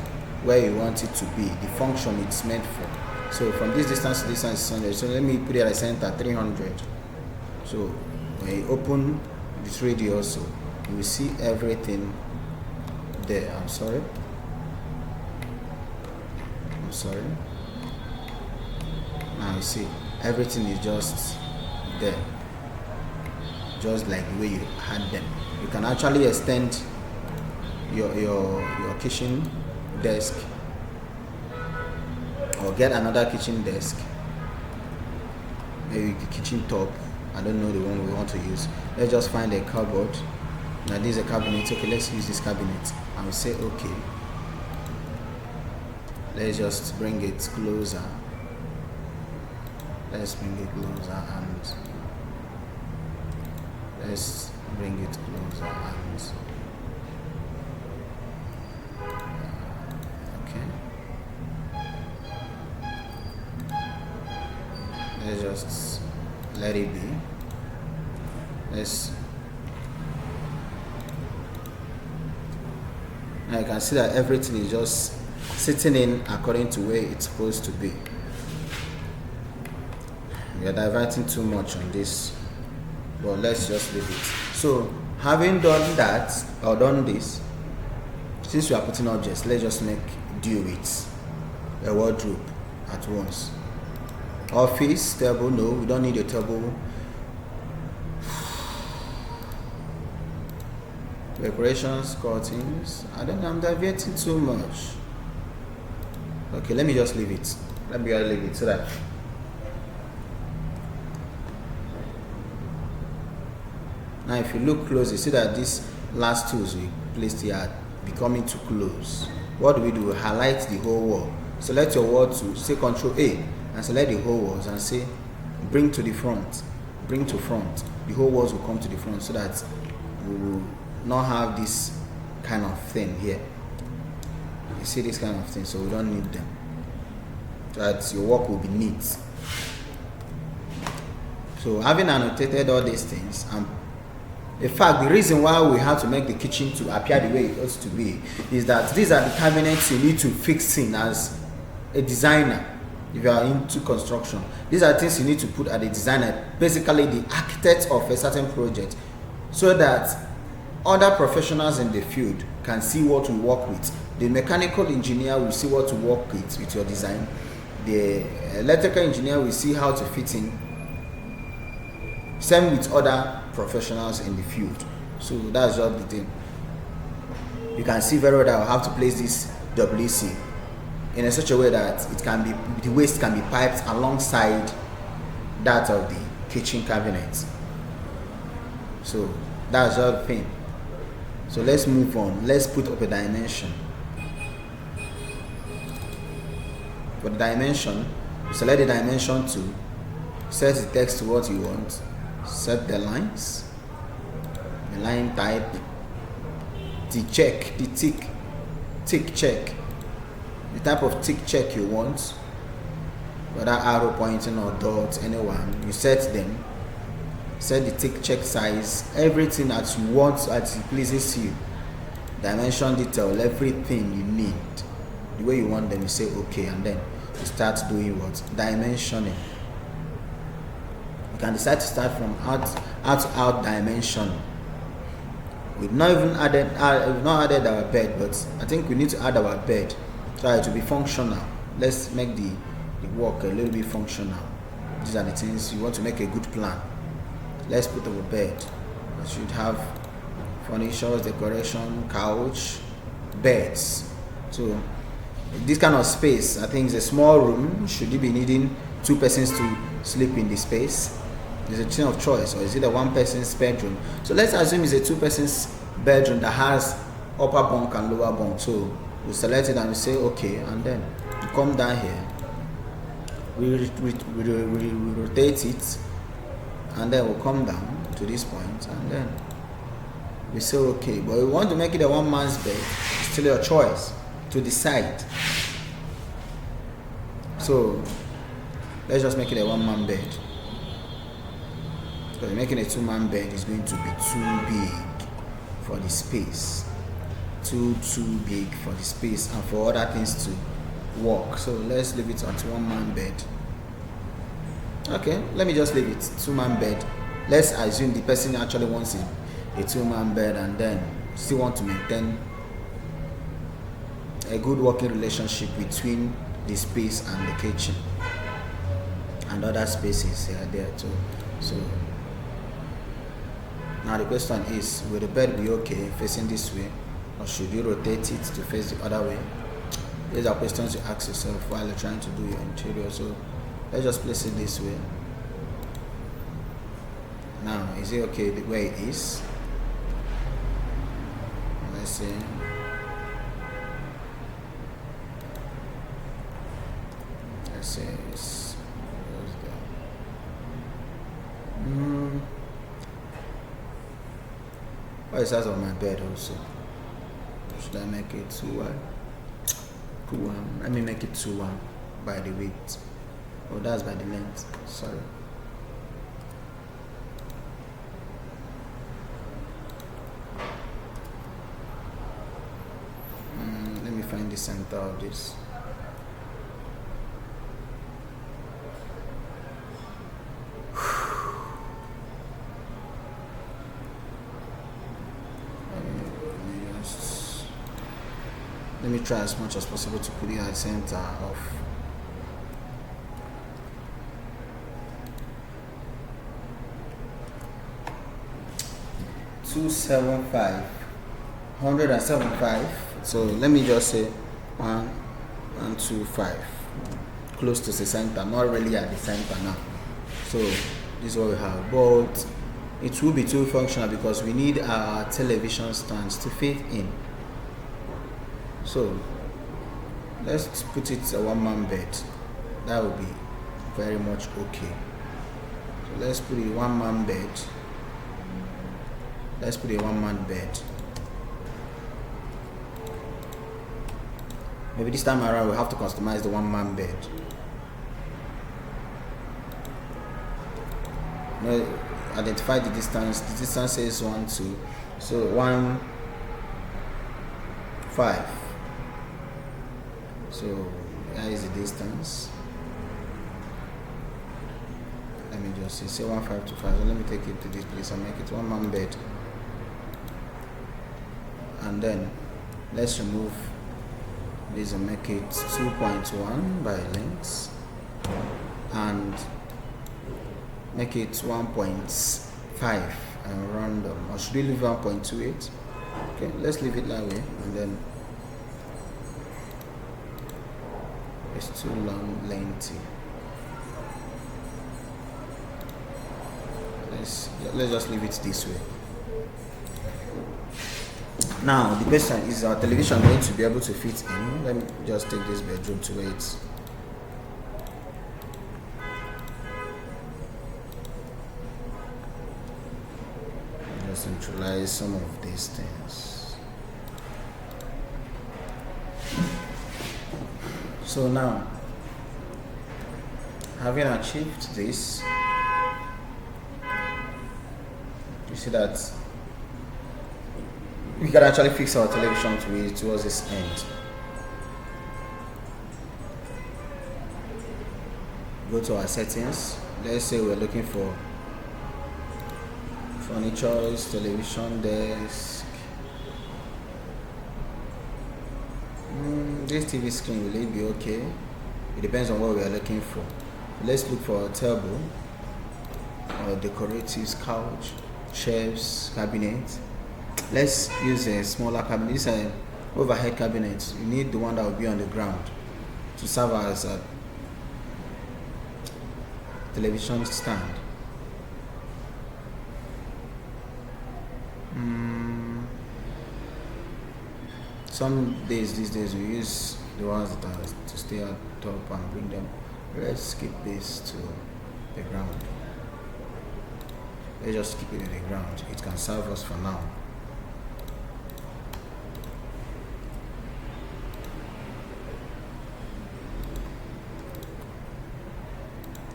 where you want it to be, the function it's meant for. So from this distance to distance is 100. So let me put it at the center, 300. So when you open the 3D also, you will see everything there. I'm sorry. Now you see everything is just there, just like the way you had them. You can actually extend your kitchen desk or get another kitchen desk, maybe the kitchen top. I don't know the one we want to use. Let's just find a cupboard. Now this is a cabinet. Okay, let's use this cabinet. I will say okay. Let's just bring it closer. Let's bring it closer and let's bring it closer and okay. Let's just let it be. Now you can see that everything is just sitting in according to where it's supposed to be. We are diverting too much on this, but let's just leave it. So having done that or done this, since we are putting objects, let's just make do with a wardrobe at once. Office table, no, we don't need a table. Decorations, curtains. I don't know, I'm diverting too much. Okay, let me just leave it. Let me just leave it so that now if you look close, you see that these last tools we placed here are becoming too close. What do? We highlight the whole wall. Select your wall to say Ctrl A and select the whole walls and say bring to the front, bring to front. The whole walls will come to the front so that we will not have this kind of thing here. You see this kind of thing, so we don't need them. So that your work will be neat. So having annotated all these things, in fact, the reason why we have to make the kitchen to appear the way it ought to be is that these are the cabinets you need to fix in as a designer. If you are into construction, these are things you need to put at the designer, basically the architect of a certain project, so that other professionals in the field can see what we work with. The mechanical engineer will see what to work with your design. The electrical engineer will see how to fit in. Same with other professionals in the field. So that's just the thing. You can see very well that I have to place this WC in such a way that it can be, the waste can be piped alongside that of the kitchen cabinet. So that's just the thing. So let's move on. Let's put up a dimension. For the dimension, select the dimension to set the text to what you want. Set the lines, the line type, the check, the tick check, the type of tick check you want, whether arrow pointing or dots, anyone, you set them. Set the tick check size, everything that you want as it pleases you. Dimension detail, everything you need. The way you want them, you say okay, and then you start doing what? Dimensioning. You can decide to start from out to out dimension We've not even added we've not added our bed, but I think we need to add our bed so it to be functional. Let's make the work a little bit functional. These are the things you want to make a good plan. Let's put our bed. We should have furniture, decoration, couch, beds. So this kind of space, I think, is a small room. Should you be needing 2 persons to sleep in the space? It's a thing of choice, or is it a 1 person's bedroom? So let's assume it's a 2 persons bedroom that has upper bunk and lower bunk. So we select it and we say okay, and then we come down here. We rotate it, and then we'll come down to this point, and then we say okay. But we want to make it a 1 man's bed. It's still your choice to decide. So let's just make it a 1 man bed. Because making a 2 man bed is going to be too big for the space. Too big for the space and for other things to work. So let's leave it at 1 man bed. Okay, let me just leave it 2 man bed. Let's assume the person actually wants a 2 man bed and then still want to maintain a good working relationship between the space and the kitchen and other spaces here there too. So now the question is, will the bed be okay facing this way, or should you rotate it to face the other way? These are questions you ask yourself while you're trying to do your interior. So let's just place it this way. Now, is it okay the way it is? Let's see. Let's see. What is the size of my bed also? Should I make it 2-1? 2-1. Let me make it 2-1 by the width. Oh, that's by the length. Sorry. Let me find the center of this. Let me try as much as possible to put it at the center of 275, 175. So let me just say 1 and 2, 5, close to the center, not really at the center now. So this is what we have, but it will be too functional because we need our television stands to fit in. So let's put it a 1 man bed. That would be very much okay. So let's put a 1 man bed. Let's put a 1 man bed. Maybe this time around we'll have to customize the 1 man bed. Now, identify the distance. The distance is 1, 2. So 1, 5. So here is the distance. Let me just say 1, 5 to 5. So let me take it to this place and make it 1 man bed. And then let's remove this and make it 2.1 by length and make it 1.5 and random, or should we leave 1.28? Okay, let's leave it that way, and then it's too long, lengthy. Let's just leave it this way. Now the question is, our television going to be able to fit in? Let me just take this bedroom to where it's just centralize some of these things. So now, having achieved this, you see that we can actually fix our television towards this end. Go to our settings. Let's say we're looking for furniture, television desk, This TV screen will it be okay? It depends on what we are looking for. Let's look for a table or decoratives, couch, shelves, cabinet. Let's use a smaller cabinet. This is an overhead cabinet. You need the one that will be on the ground to serve as a television stand. Some days, these days, we use the ones that are to stay at top and bring them. Let's skip this to the ground. Let's just keep it in the ground. It can serve us for now.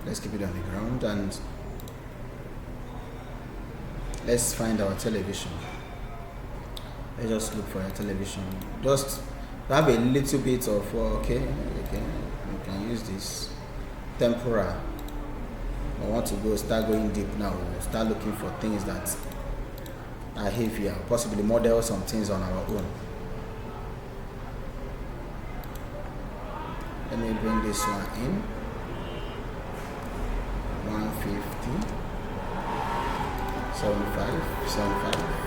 Let's keep it on the ground and let's find our television. Let's just look for a television. Just have a little bit of okay, you can use this tempura. I want to start going deep now. We'll start looking for things that are heavier, possibly model some things on our own. Let me bring this one in. 150, 75.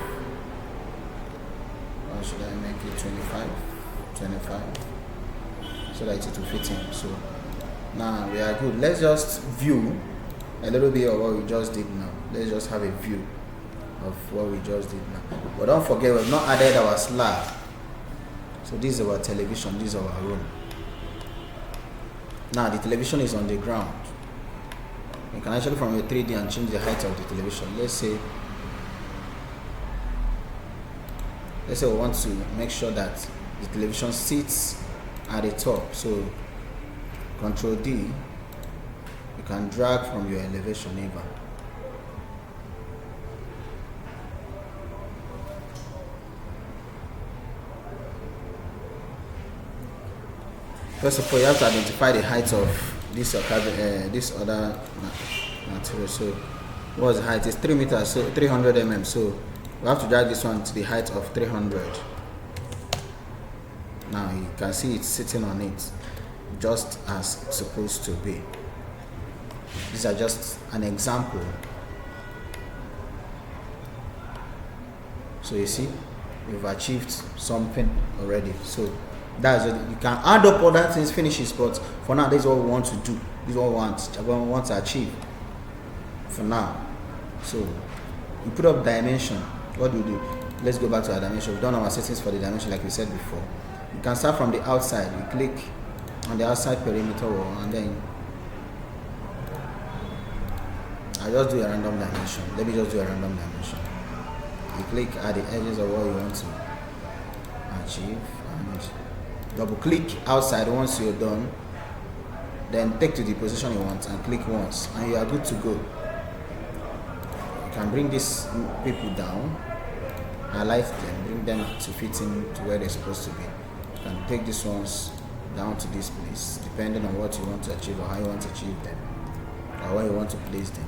Or should I make it 25, so that it will fit in. So now we are good. Let's just view a little bit of what we just did now. Let's just have a view of what we just did now. But don't forget, we've not added our slab. So this is our television, this is our room. Now the television is on the ground. You can actually from a 3D and change the height of the television. Let's say we want to make sure that the television sits at the top. So Control D, you can drag from your elevation even. First of all, you have to identify the height of this other material. So what's the height? It's 3 meters, so 300 mm. So we have to drag this one to the height of 300. Now you can see it's sitting on it just as it's supposed to be. These are just an example. So you see, we've achieved something already. So that's it. You can add up other things, finishes, but for now, this is what we want to do. This is what we want to achieve for now. So you put up dimension. What do we do? Let's go back to our dimension. We've done our settings for the dimension like we said before. You can start from the outside. You click on the outside perimeter wall and then I'll just do a random dimension. Let me just do a random dimension. You click at the edges of what you want to achieve and double click outside once you're done. Then take to the position you want and click once and you are good to go. You can bring these people down, highlight them, bring them to fit in to where they're supposed to be. You can take these ones down to this place depending on what you want to achieve or how you want to achieve them or where you want to place them.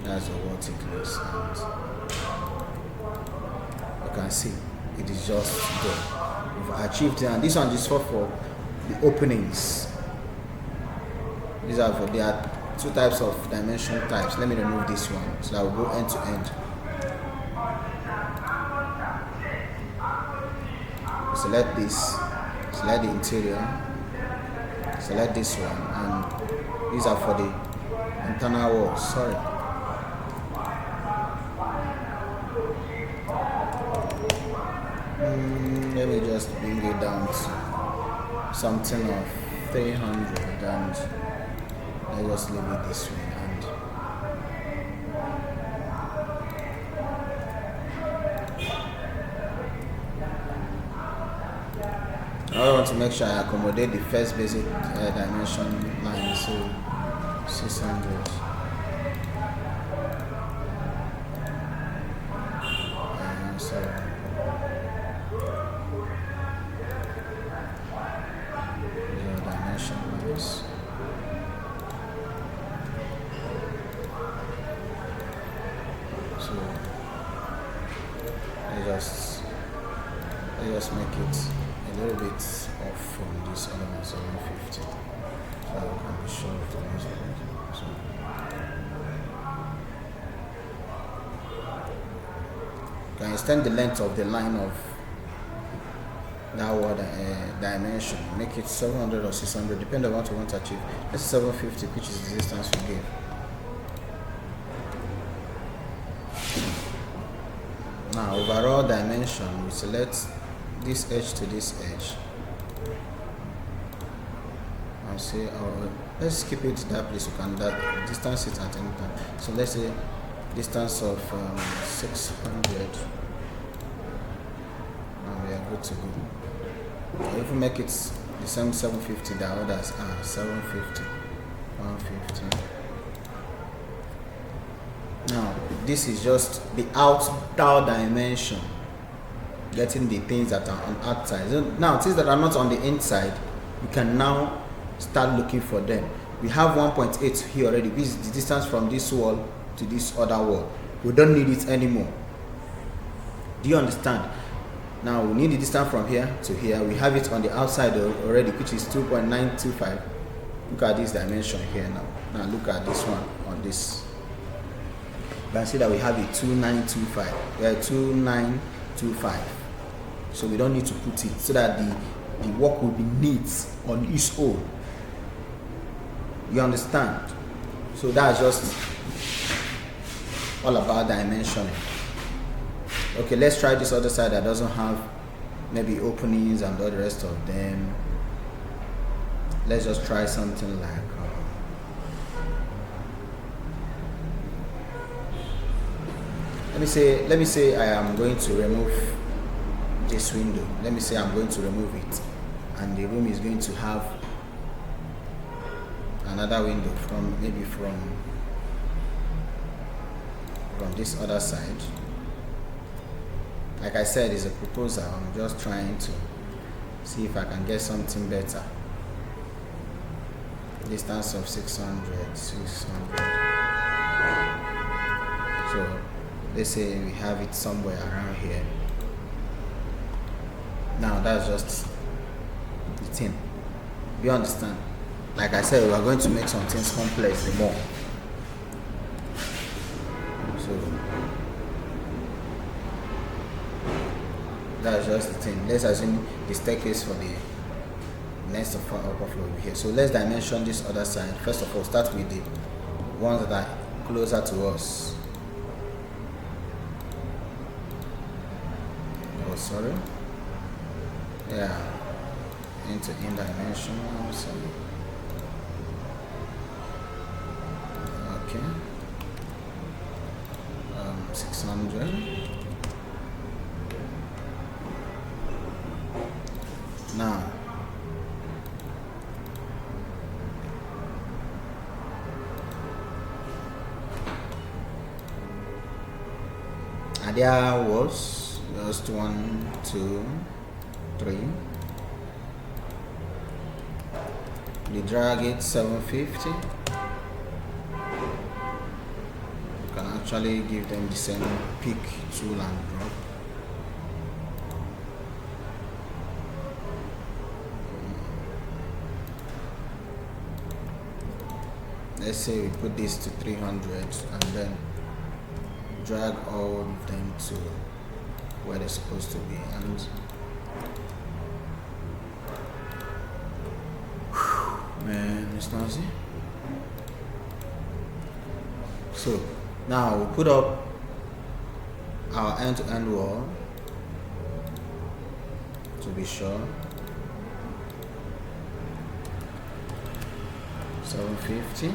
That's the verticals and you can see it is just there. We've achieved it and this one is for the openings. There are two types of dimension types. Let me remove this one so that will go end to end. Select this, select the interior, select this one, and these are for the internal walls. Sorry. Let me just bring it down to something of 300 and let's just leave it this way. And I want to make sure I accommodate the first basic dimension line, so 600. So dimension lines. So I just Let's just make it a little bit off from this other one, 750, so I can be sure of the measurement. So you can extend the length of the line of that word dimension, make it 700 or 600, depending on what you want to achieve. This is 750, which is the distance we gave. Now overall dimension, we select this edge to this edge and say, let's keep it that place. You can that distance it at any time. So let's say distance of 600, and we are good to go. Or if we make it the same 750, the others are 750, 150. Now this is just the outer dimension, getting the things that are on outside. So now things that are not on the inside, you can now start looking for them. We have 1.8 here already, which is the distance from this wall to this other wall. We don't need it anymore. Do you understand? Now we need the distance from here to here. We have it on the outside already, which is 2.925. Look at this dimension here now. Now look at this one on this. You can see that we have a 2925. We are 2925. So we don't need to put it, so that the work will be neat on its own. You understand? So that's just all about dimensioning. Okay, let's try this other side that doesn't have maybe openings and all the rest of them. Let's just try something like let me say I am going to remove this window. Let me say I'm going to remove it, and the room is going to have another window from this other side. Like I said, it's a proposal. I'm just trying to see if I can get something better. Distance of 600. So let's say we have it somewhere around here. Now that's just the thing. You understand? Like I said, we are going to make some things complex more. So that's just the thing. Let's assume the staircase for the next upper floor over here. So let's dimension this other side. First of all, start with the ones that are closer to us. Oh, sorry. Yeah, into in dimension. So okay. 600. Now there was just 1, 2, 3. We drag it 750. You can actually give them the same pick tool and drop. Let's say we put this to 300 and then drag all of them to where they're supposed to be. And man, it's noisy. So now we put up our end-to-end wall to be sure. 750.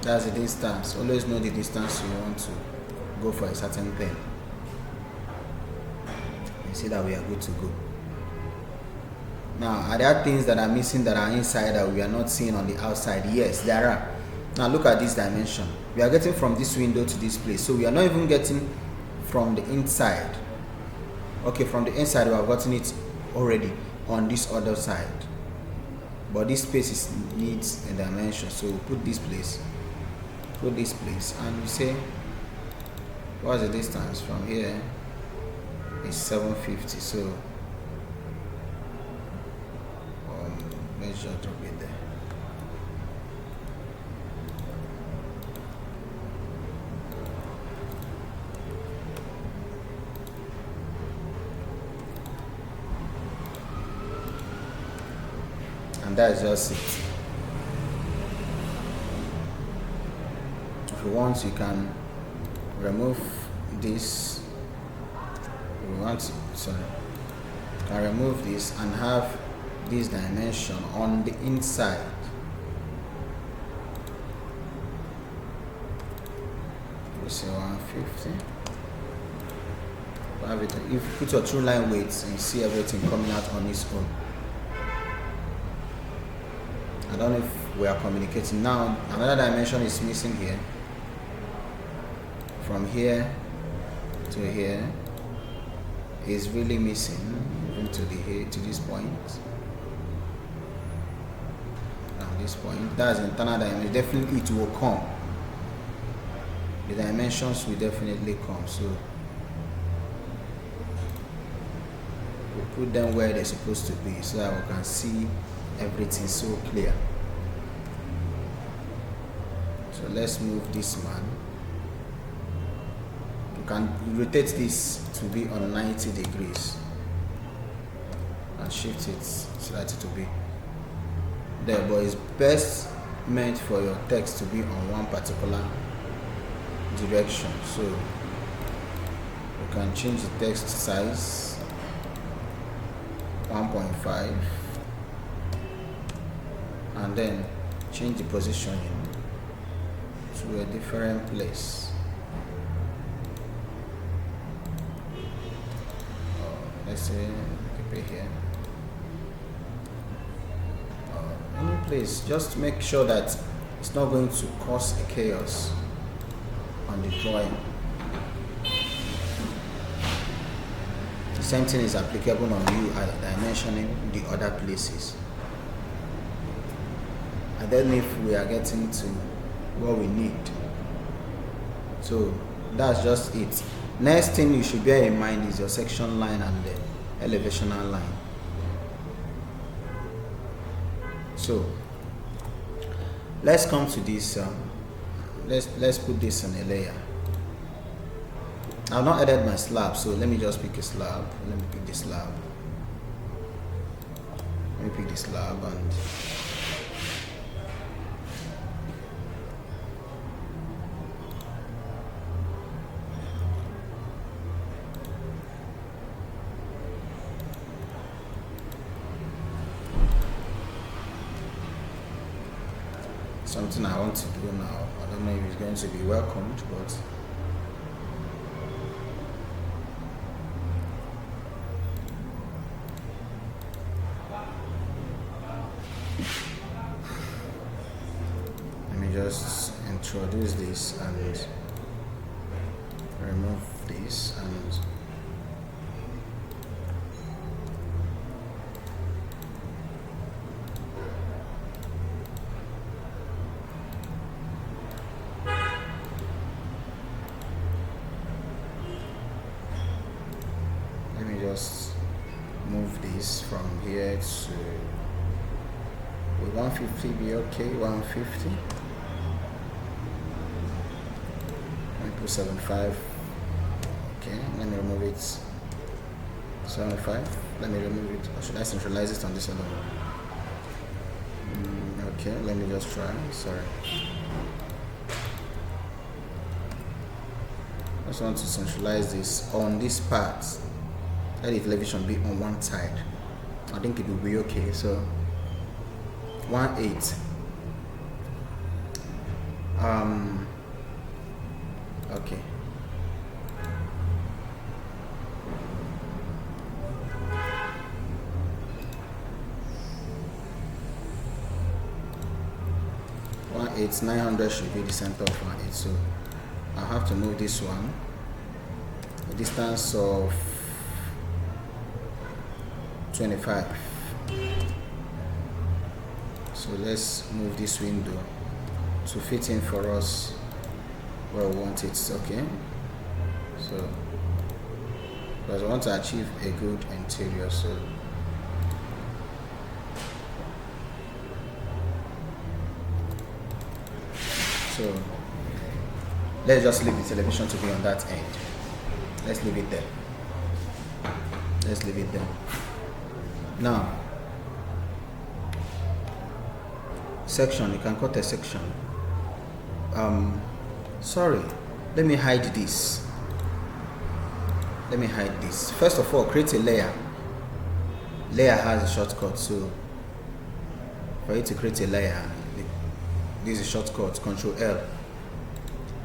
That's the distance. Always know the distance you want to go for a certain thing. You see that we are good to go. Now, are there things that are missing that are inside that we are not seeing on the outside? Yes, there are. Now look at this dimension. We are getting from this window to this place. So we are not even getting from the inside. Okay, from the inside we have gotten it already on this other side. But this space needs a dimension. So we put this place, and we say, what's the distance from here? is 750, so let's just drop it there. And that's just it. If you want, you can remove this. If you want, sorry, you can remove this and have this dimension on the inside. We say 150. Have it. If you put your true line weights and you see everything coming out on its own. I don't know if we are communicating now. Another dimension is missing here. From here to here is really missing, even to this point. Now this point, that's internal dimension. Definitely it will come. The dimensions will definitely come. So we'll put them where they're supposed to be so that we can see everything so clear. So let's move this man. You can rotate this to be on 90 degrees and shift it so that it will be there, but it's best meant for your text to be on one particular direction. So you can change the text size 1.5 and then change the positioning to a different place. Let's say keep it here. Any place, just make sure that it's not going to cause a chaos on the drawing. The same thing is applicable on you dimensioning the other places. I don't know if we are getting to what we need. So that's just it. Next thing you should bear in mind is your section line and the elevational line. So let's come to this. Let's put this on a layer. I've not added my slab, so let me just pick a slab. Let me pick the slab. Let me pick the slab and something I want to do now. I don't know if it's going to be welcomed, but let me just introduce this and remove this and move this from here to, will 150 be okay? 150. Let me put 75. Okay, let me remove it. 75. Let me remove it. Or should I centralize it on this other one? Okay, let me just try. Sorry. I just want to centralize this on this part. Let the television be on one side. I think it will be okay. So 1/8. Okay. It's 900 should be the center of 1/8. So I have to move this one. A distance of 25. So let's move this window to fit in for us where we want it. Okay, so because I want to achieve a good interior. So let's just leave the television to be on that end. Let's leave it there. Let's leave it there. Now, section, you can cut a section. Sorry, let me hide this. Let me hide this. First of all, create a layer. Layer has a shortcut, so for you to create a layer, this is a shortcut, Control L.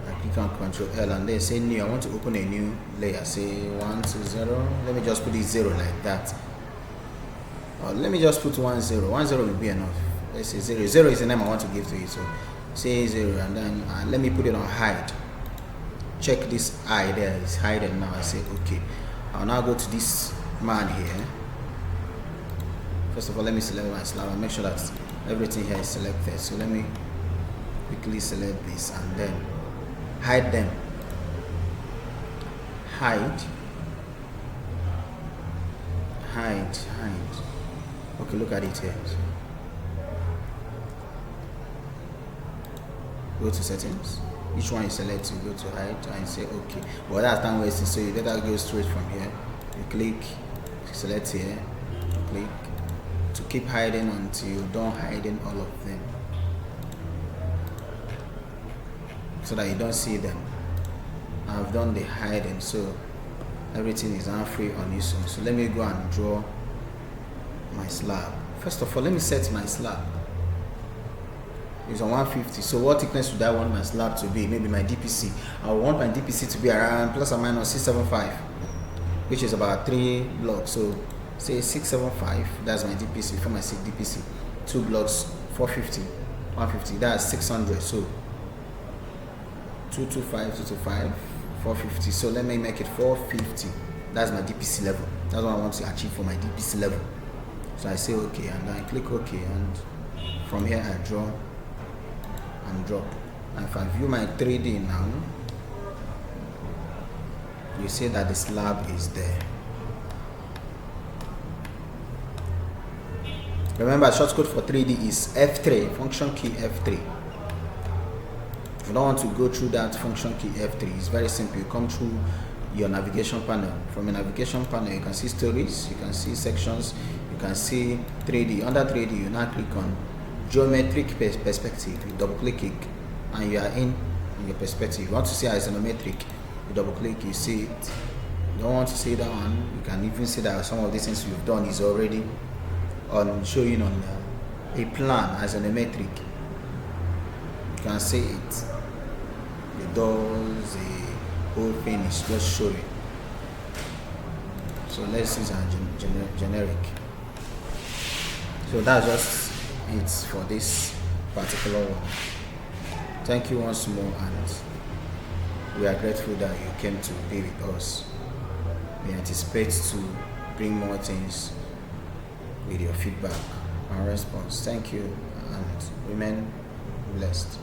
I click on Control L and then say new. I want to open a new layer. Say 120. Let me just put it 0 like that. Or let me just put 10. 10 will be enough. Let's say 0. 0 is the name I want to give to it. So say 0 and then let me put it on hide. Check this eye there, it's hidden now. I say okay. I'll now go to this man here. First of all, let me select my slab and make sure that everything here is selected. So let me quickly select this and then hide them. Hide. Okay, look at it here. Go to settings. Each one you select, you go to hide and say okay. But that's time wasting, so you better go straight from here. You click, select here, click to keep hiding until you're done hiding all of them, so that you don't see them. I've done the hiding, so everything is now free on this one. So let me go and draw my slab. First of all, let me set my slab. It's on 150. So what thickness would I want my slab to be? Maybe my DPC. I want my DPC to be around plus or minus 675, which is about 3 blocks. So say 675. That's my DPC. For my DPC, 2 blocks, 450, 150. That's 600. So 225, 450. So let me make it 450. That's my DPC level. That's what I want to achieve for my DPC level. So I say okay, and I click OK, and from here I draw and drop. And if I view my 3D now, you see that the slab is there. Remember, shortcut for 3D is F3, function key F3. If you don't want to go through that function key F3, it's very simple. You come through your navigation panel. From your navigation panel, you can see stories, you can see sections, you can see 3D. Under 3D, you now click on geometric perspective. You double click it and you are in your perspective. You want to see isometric, you double click, you see it. You don't want to see that one, you can even see that some of these things you've done is already on showing on a plan isometric. You can see it, the doors, the whole thing is just showing. So let's use a generic. So that's just it for this particular one. Thank you once more, and we are grateful that you came to be with us. We anticipate to bring more things with your feedback and response. Thank you, and remain blessed.